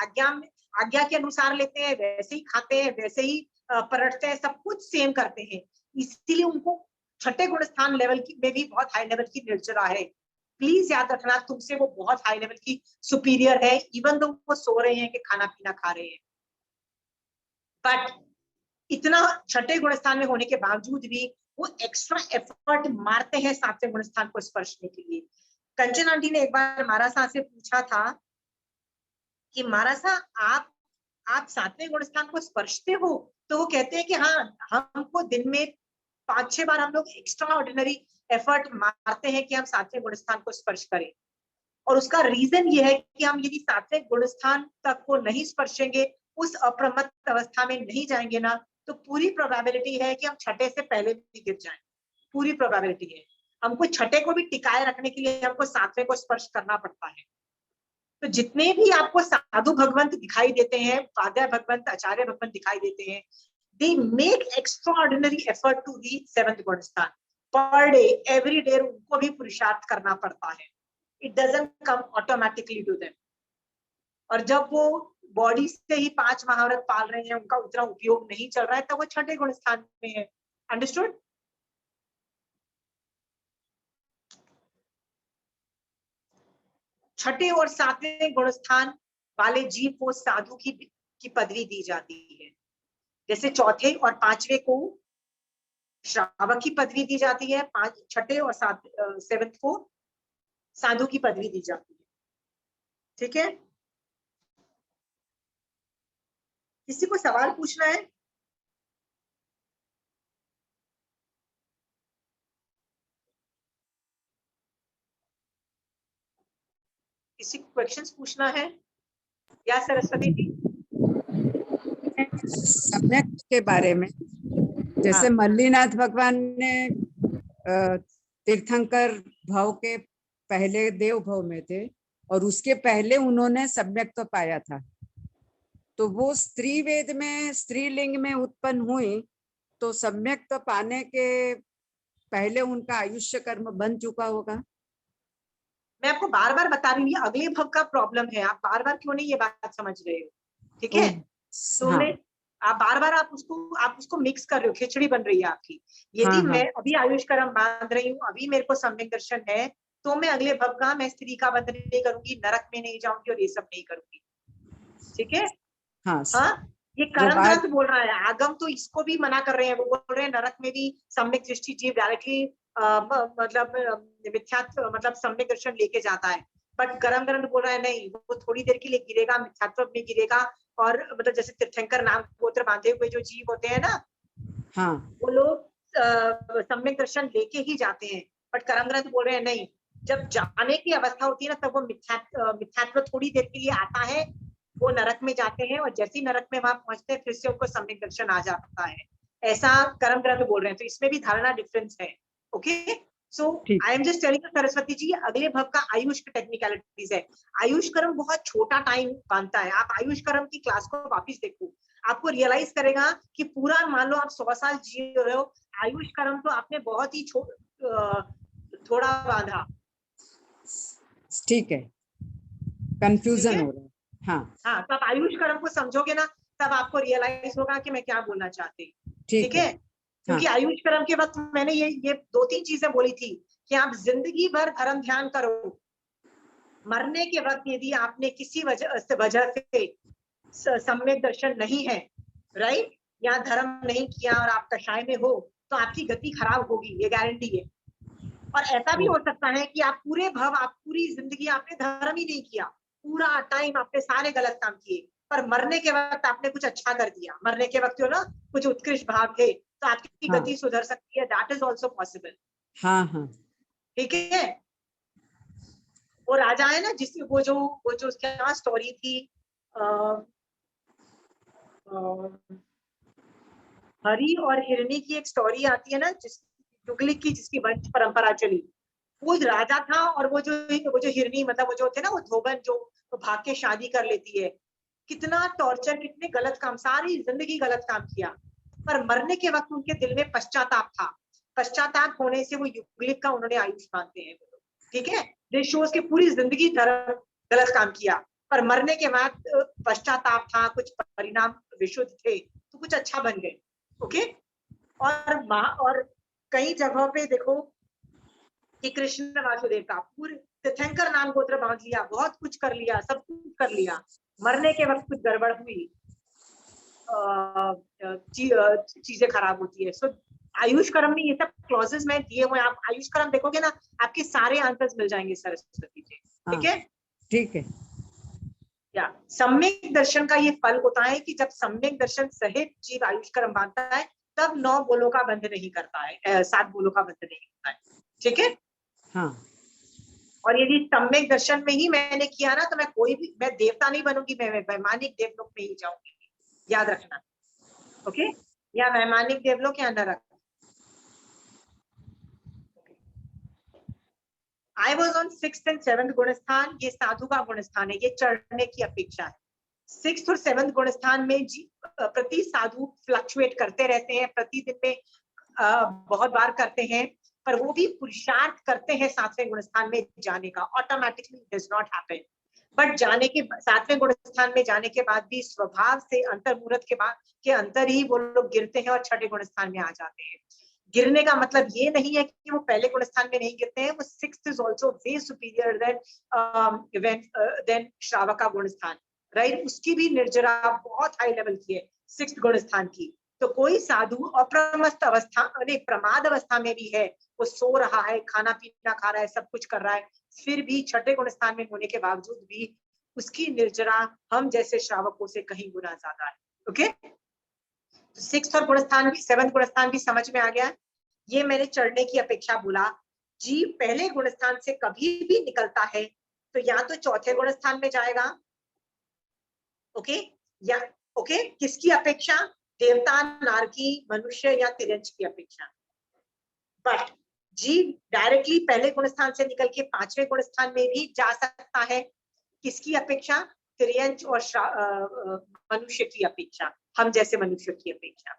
आज्ञा के अनुसार लेते हैं, वैसे ही खाते हैं, वैसे ही पलटते हैं, सब कुछ सेम करते हैं। इसीलिए उनको छठे गुण स्थान लेवल की में भी बहुत हाई लेवल की निर्जरा है। प्लीज याद रखना, तुमसे वो बहुत हाई लेवल की सुपीरियर है, इवन दो वो सो रहे हैं कि खाना पीना खा रहे हैं। बट इतना छठे गुण स्थान में होने के बावजूद भी वो एक्स्ट्रा एफर्ट मारते हैं 7वें गुण स्थान को स्पर्शने के लिए। कंचन आंटी ने एक बार मारासा से पूछा था कि मारासा आप 7वें गुण स्थान को स्पर्शते हो? तो वो कहते हैं कि हाँ, हमको दिन में 5-6 बार हम लोग एक्स्ट्रा ऑर्डिनरी एफर्ट मारते हैं कि हम 7वें गुण स्थान को स्पर्श करें। और उसका रीजन ये है कि हम यदि 7वें गुण स्थान तक को नहीं स्पर्शेंगे, उस अप्रमत्त अवस्था में नहीं जाएंगे ना, तो पूरी प्रोबेबिलिटी है कि हम छठे से पहले भी गिर जाएं। पूरी प्रोबेबिलिटी है। हमको छठे को भी टिकाए रखने के लिए हमको 7वें को स्पर्श करना पड़ता है। तो जितने भी आपको साधु भगवंत दिखाई देते हैं, उपाध्याय भगवंत, आचार्य भगवंत दिखाई देते हैं, they make extraordinary effort to reach 7th गुण स्थान। पर डे, एवरी डे उनको भी पुरुषार्थ करना पड़ता है। It doesn't come automatically to them। और जब वो बॉडी से ही 5 महाव्रत पाल रहे हैं, उनका उतना उपयोग नहीं चल रहा है, तो वो छठे गुण स्थान में है। अंडरस्टूड? छठे और 7वें गुण स्थान वाले जीव को साधु की पदवी दी जाती है। जैसे चौथे और 5वें को श्रावक की पदवी दी जाती है, छठे और 7वें को साधु की पदवी दी जाती है। ठीक है, किसी को सवाल पूछना है? किसी को क्वेश्चंस पूछना है? या सरस्वती जी? सम्यक के बारे में, जैसे मल्लीनाथ भगवान ने तीर्थंकर भाव के पहले देव भाव में थे और उसके पहले उन्होंने सम्यक तो पाया था, तो वो स्त्री वेद में स्त्रीलिंग में उत्पन्न हुई, तो सम्यक तो पाने के पहले उनका आयुष्य कर्म बन चुका होगा। मैं आपको बार बार बता रही हूँ, अगले भव का प्रॉब्लम है, आप बार बार क्यों नहीं ये बात समझ रहे हो? ठीक है, तो हाँ, आप बार बार आप उसको मिक्स कर रहे हो, खिचड़ी बन रही है आपकी। यदि हाँ, मैं हाँ, अभी आयुष कर्म बांध रही हूँ, अभी मेरे को सम्यक दर्शन है, तो मैं अगले भव का मैं स्त्री का बंधन नहीं करूंगी, नरक में नहीं जाऊंगी और ये सब नहीं करूंगी। ठीक है। हाँ, हाँ, ये जो कर्म बात, ग्रंथ बोल रहा है, आगम तो इसको भी मना कर रहे हैं। वो बोल रहे हैं नरक में भी सम्यक दृष्टि जीव डायरेक्टली मतलब मिथ्यात्व मतलब सम्यक दर्शन लेके जाता है। बट कर्म ग्रंथ बोल रहा है नहीं, वो थोड़ी देर के लिए गिरेगा, मिथ्यात्व में गिरेगा। और मतलब जैसे तीर्थंकर नाम गोत्र बांधे हुए जो जीव होते हैं ना, हाँ, वो लोग सम्यक दर्शन लेके ही जाते हैं। बट कर्म ग्रंथ बोल रहे हैं नहीं, जब जाने की अवस्था होती है ना, तब वो मिथ्यात्व थोड़ी देर के लिए आता है, वो नरक में जाते हैं, और जैसे ही नरक में वहां पहुंचते हैं, फिर से उनको सम्यक दर्शन आ जाता है। ऐसा कर्म ग्रंथ बोल रहे हैं। तो इसमें भी धारणा डिफरेंस है। ओके, सो ठीक, I am just telling Saraswati ji, अगले भव का आयुष की टेक्निकलिटीज है। आयुष कर्म बहुत छोटा टाइम बांधता है। आप आयुष कर्म की क्लास को वापिस देखो, आपको रियलाइज करेगा कि पूरा मान लो आप 100 साल जी रहे हो, आयुष कर्म तो आपने बहुत ही थोड़ा बांधा। ठीक है, कंफ्यूजन हो रहा है। हाँ, हाँ, तो आप आयुष कर्म को समझोगे ना, तब आपको रियलाइज होगा कि मैं क्या बोलना चाहती हूँ। ठीक है। क्योंकि हाँ, आयुष कर्म के वक्त मैंने ये 2-3 चीजें बोली थी कि आप जिंदगी भर धर्म ध्यान करो, मरने के वक्त यदि आपने किसी वजह से सम्यक दर्शन नहीं है, राइट, या धर्म नहीं किया और आप कषाय में हो, तो आपकी गति खराब होगी, ये गारंटी है। और ऐसा भी हो सकता है कि आप पूरे भव, आप पूरी जिंदगी आपने धर्म ही नहीं किया, पूरा टाइम आपने सारे गलत काम किए, पर मरने के वक्त आपने कुछ अच्छा कर दिया, मरने के वक्त हो ना कुछ उत्कृष्ट भाव थे, तो आपकी हाँ, गति सुधर सकती है। That is also possible. हाँ, हाँ, ठीक है। वो राजा है ना, जिस वो जो उसके यहाँ स्टोरी थी, हरि और हिरणी की एक स्टोरी आती है ना, जिस युगलिक की, जिसकी वंश परंपरा चली। वो राजा था, और वो जो हिरणी, मतलब वो जो थे ना, वो धोबन जो भाग के शादी कर लेती है। कितना टॉर्चर, कितने गलत काम, सारी जिंदगी गलत काम किया, पर मरने के वक्त उनके दिल में पश्चाताप था। पश्चाताप होने से वो युगलिक का उन्होंने आयुष मानते हैं। ठीक है। दिस शोज की पूरी जिंदगी गलत काम किया, पर मरने के बाद पश्चाताप था, कुछ परिणाम विशुद्ध थे, तो कुछ अच्छा बन गए। ओके। और कई जगहों पे देखो कि कृष्ण वासुदेव का पूरे तीर्थंकर नाम गोत्र बांध लिया, बहुत कुछ कर लिया, सब कुछ कर लिया, मरने के वक्त कुछ गड़बड़ हुई, चीजें खराब होती है। सो आयुष कर्म में ये सब क्लॉजेस में दिए हुए हैं। आप आयुष कर्म देखोगे ना, आपके सारे आंसर्स मिल जाएंगे सरस्वती जी। ठीक है। ठीक है, या सम्यक दर्शन का ये फल होता है कि जब सम्यक दर्शन सहित जीव आयुष कर्म बांधता है, तब 9 बोलों का बंध नहीं करता है, 7 बोलों का बंध नहीं होता है। ठीक है। हाँ, और यदि सम्यक दर्शन में ही मैंने किया ना, तो मैं देवता नहीं बनूंगी, मैं वैमानिक देवलोक में ही जाऊंगी, याद रखना। ओके। या वैमानिक देवलोक या नरक। I was on 6th and 7th गुण स्थान। ये साधु का गुण स्थान है, ये चढ़ने की अपेक्षा है। 6th और 7th गुण स्थान में प्रति साधु फ्लक्चुएट करते रहते हैं, प्रतिदिन में बहुत बार करते हैं, पर वो भी पुरुषार्थ करते हैं 7वें गुण स्थान में जाने का। Automatically does not happen. But जाने के 7वें गुण स्थान में जाने के बाद भी स्वभाव से अंतर्मुहूर्त के अंतर ही वो लोग गिरते हैं और 6ठे गुण स्थान में आ जाते हैं। गिरने का मतलब ये नहीं है कि वो पहले गुण स्थान में नहीं गिरते हैं, वो 6th is also way superior than श्रावक का गुण स्थान, राइट। उसकी भी निर्जरा बहुत हाई लेवल की है 6th गुण स्थान की। तो कोई साधु अप्रमस्त अवस्था, प्रमाद अवस्था में भी है, वो सो रहा है, खाना पीना खा रहा है, सब कुछ कर रहा है, फिर भी 6ठे गुण स्थान में होने के बावजूद भी उसकी निर्जरा हम जैसे श्रावकों से कहीं गुना ज्यादा है। ओके। 6th और गुण स्थान भी, 7th गुण स्थान भी समझ में आ गया। ये मैंने चढ़ने की अपेक्षा बोला। जीव पहले गुण स्थान से कभी भी निकलता है, तो या तो 4थे गुण स्थान में जाएगा, ओके, या ओके, किसकी अपेक्षा? देवता, नारकी, मनुष्य या तिर्यंच की अपेक्षा। बट जीव डायरेक्टली पहले गुण स्थान से निकल के 5वें गुण स्थान में भी जा सकता है, किसकी अपेक्षा? तिर्यंच और मनुष्य की अपेक्षा, हम जैसे मनुष्य की अपेक्षा।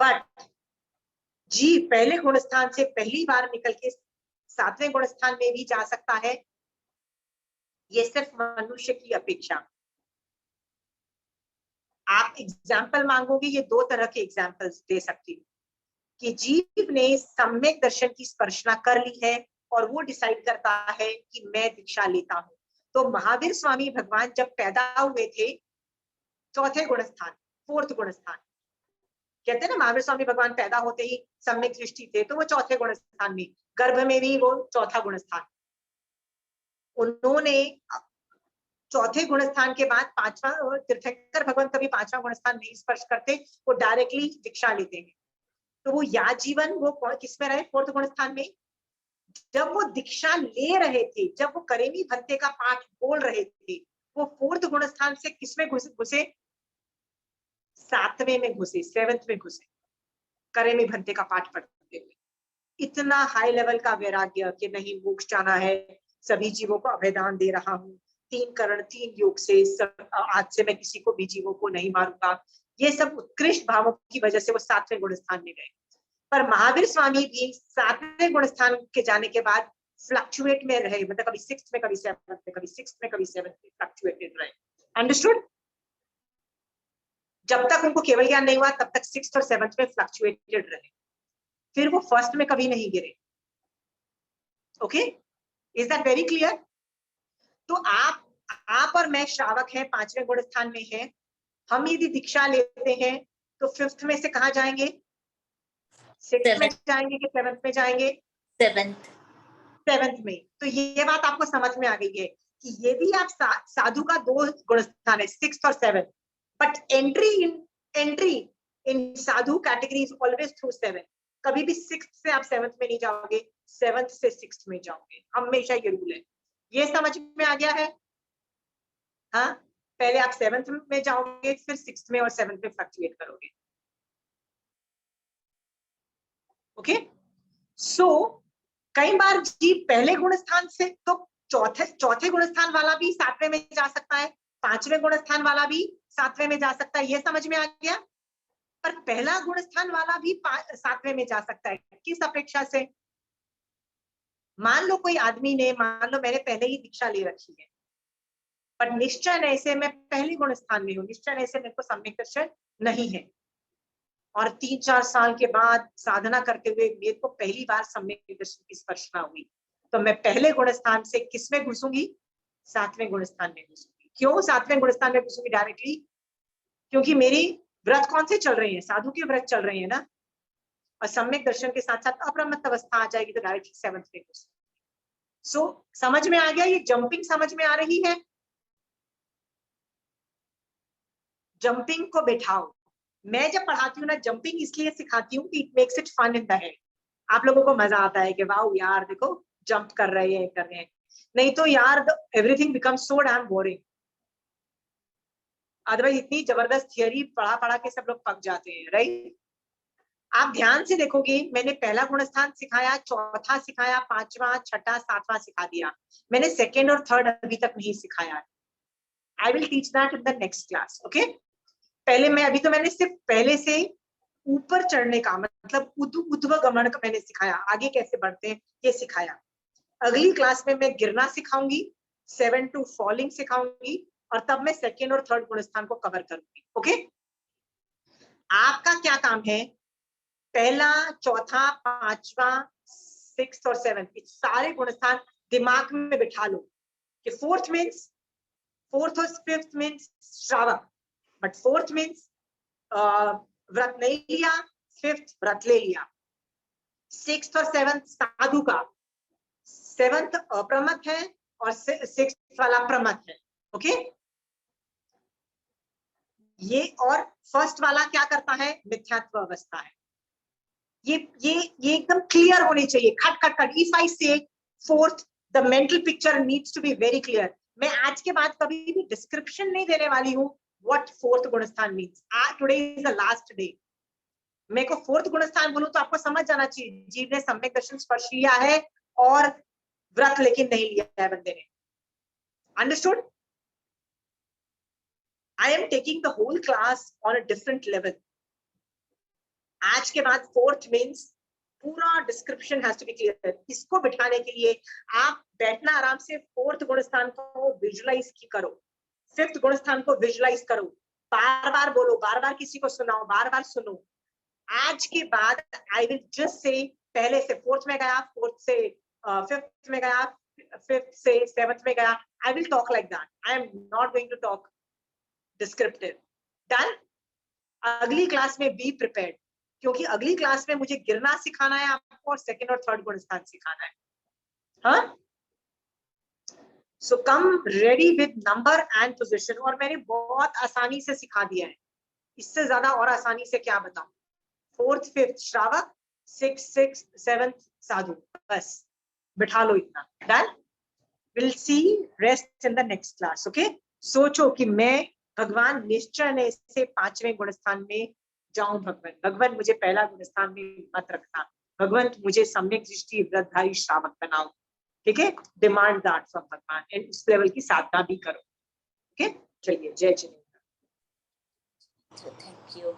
बट जी पहले गुण स्थान से पहली बार निकल के 7वें गुण स्थान में भी जा सकता है, ये सिर्फ मनुष्य की अपेक्षा। आप एग्जाम्पल मांगोगे, ये दो तरह के एग्जाम्पल्स दे सकती हूँ कि जीव ने सम्यक दर्शन की स्पर्शना कर ली है और वो डिसाइड करता है कि मैं दीक्षा लेता हूँ। तो महावीर स्वामी भगवान जब पैदा हुए थे, चौथे गुणस्थान, फोर्थ गुणस्थान, कहते हैं ना महावीर स्वामी भगवान पैदा होते ही सम्यक दृष्टि थे, तो वो चौथे गुणस्थान में, गर्भ में भी वो चौथा गुणस्थान। उन्होंने चौथे गुणस्थान के बाद पांचवा, तीर्थंकर भगवान कभी पांचवा गुणस्थान नहीं स्पर्श करते, वो डायरेक्टली दीक्षा लेते हैं। तो वो या जीवन वो किस में रहे, फोर्थ गुणस्थान में। जब वो दीक्षा ले रहे थे, जब वो करेमी भंते का पाठ बोल रहे थे, वो फोर्थ गुणस्थान से किसमें घुसे, सातवें में घुसे, सेवंथ में घुसे, करेमी भंते का पाठ पढ़ते हुए। इतना हाई लेवल का वैराग्य कि नहीं, मोक्ष जाना है, सभी जीवों को अभयदान दे रहा हूँ, 3 करण 3 योग से आज से मैं किसी को भी जीवों को नहीं मारूंगा। ये सब उत्कृष्ट भावों की वजह से वो 7वें गुणस्थान में गए। पर महावीर स्वामी भी 7वें गुणस्थान के जाने के बाद फ्लक्चुएट में रहे, मतलब कभी 6th में, कभी 7th में, कभी 6th में, कभी 7th में फ्लक्चुएटेड रहे। अंडरस्टूड? जब तक उनको केवल ज्ञान नहीं हुआ तब तक 6th और 7th में फ्लक्चुएटेड रहे, फिर वो 1st में कभी नहीं गिरे। Okay, is that very clear? तो आप और मैं श्रावक हैं, 5वें गुणस्थान में हैं। हम यदि दीक्षा लेते हैं तो 5th में से कहाँ जाएंगे, 6th में जाएंगे कि 7th में जाएंगे, 7th में। तो ये बात आपको समझ में आ गई है कि ये भी आप साधु का 2 गुणस्थान है, 6th और 7th, but entry in Sadhu category is always through 7। कभी भी 6th से आप 7th में नहीं जाओगे, 7th से 6th में जाओगे, हमेशा ये रूल है। ये समझ में आ गया है? हाँ, पहले आप 7th में जाओगे, फिर 6th में और 7th में फ्लक्चुएट करोगे। ओके, सो कई बार जीव पहले गुणस्थान से, तो चौथे गुणस्थान वाला भी 7वें में जा सकता है, 5वें गुणस्थान वाला भी 7वें में जा सकता है, ये समझ में आ गया? पर पहला गुणस्थान वाला भी 7वें में जा सकता है, किस अपेक्षा से? मान लो कोई आदमी ने, मान लो मैंने पहले ही दीक्षा ले रखी है, पर निश्चय ऐसे मैं पहले गुणस्थान में हूँ, निश्चय ऐसे मेरे को सम्यक दर्शन नहीं है, और 3-4 साल के बाद साधना करते हुए मेरे को पहली बार सम्यक दर्शन की स्पर्शना हुई, तो मैं पहले गुणस्थान से किसमें घुसूंगी, 7वें गुणस्थान में घुसूंगी। क्यों 7वें गुणस्थान में घुसूंगी डायरेक्टली? क्योंकि मेरी व्रत कौन से चल रही है, साधु के व्रत चल रहे हैं ना, और सम्यक दर्शन के साथ साथ अप्रमत्त अवस्था आ जाएगी तो डायरेक्टली 7th में घुसूंगी। सो समझ में आ गया? ये जंपिंग समझ में आ रही है? जंपिंग को बैठाओ। मैं जब पढ़ाती हूँ ना, जंपिंग इसलिए सिखाती हूँ कि it makes it fun in the head. आप लोगों को मजा आता है कि वाओ यार देखो जंप कर रहे हैं, नहीं तो यार everything becomes so damn boring. Otherwise इतनी जबरदस्त थियरी पढ़ा के सब लोग पक जाते हैं, राइट? आप ध्यान से देखोगे, मैंने पहला गुणस्थान सिखाया, चौथा सिखाया, 5वां, 6ठा, 7वां सिखा दिया, मैंने 2nd और 3rd अभी तक नहीं सिखाया। I will teach that in the next class. Okay, पहले मैंने सिर्फ पहले से ऊपर चढ़ने का, मतलब ऊर्ध्वगमन का मैंने सिखाया, आगे कैसे बढ़ते हैं ये सिखाया। अगली क्लास में मैं गिरना सिखाऊंगी, 7 to फॉलिंग सिखाऊंगी, और तब मैं 2nd और 3rd गुणस्थान को कवर करूंगी। ओके, आपका क्या काम है, पहला, चौथा, 5वां, 6th और 7th सारे गुणस्थान दिमाग में बिठा लो कि 4th और 5th मीन्स श्रावक, बट 4th मीन्स व्रत नहीं लिया, 5th व्रत ले लिया, 6th और 7th साधु का, 7th अप्रमत है और 6th वाला प्रमत है। ओके, ये और 1st वाला क्या करता है, मिथ्यात्व अवस्था है। ये एकदम क्लियर होनी चाहिए, खट। If I say 4th, the mental picture needs to be very clear. मैं आज के बाद कभी भी डिस्क्रिप्शन नहीं देने वाली हूँ व्हाट 4th गुणस्थान means. Today is the last day. मेरे को 4th गुणस्थान बोलूं तो आपको समझ जाना चाहिए जीव ने सम्यक दर्शन स्पर्श लिया है और व्रत लेकिन नहीं लिया है बंदे ने। Understood? I am taking the whole class on a different level. आज के बाद 4th मीन्स पूरा description has to be clear. इसको बिठाने के लिए आप बैठना आराम से, 4th गुणस्थान को विजुअलाइज करो, 5th गुणस्थान को विजुअलाइज करो, बार बार बोलो, बार बार किसी को सुनाओ, बार बार सुनो। आज के बाद आई विल जस्ट से, पहले से फोर्थ में गया, फोर्थ से फिफ्थ में गया, फिफ्थ से सेवंथ में गया, I will talk like that, I am not going to talk descriptive. Done? अगली क्लास में बी प्रिपेयर्ड, क्योंकि अगली क्लास में मुझे गिरना सिखाना है आपको और सेकंड और थर्ड गुण स्थान सिखाना है। हाँ, so come ready with number and position. और मैंने बहुत आसानी से सिखा दिया है, इससे ज्यादा और आसानी से क्या बताऊं। फोर्थ फिफ्थ श्रावक, सिक्स सेवंथ साधु, बस बिठा लो इतना। Done? Will see rest in the next class. Okay, सोचो कि मैं भगवान निश्चय से 5वें गुण स्थान में जाऊं। भगवान मुझे पहला गुण स्थान में मत रखना, भगवान मुझे सम्यक दृष्टि व्रतधारी श्रावक बनाओ। ठीक है, डिमांड दैट फ्रॉम भगवान एंड उस लेवल की साधना भी करो। ओके, चलिए, जय जिनेन्द्र। Thank you.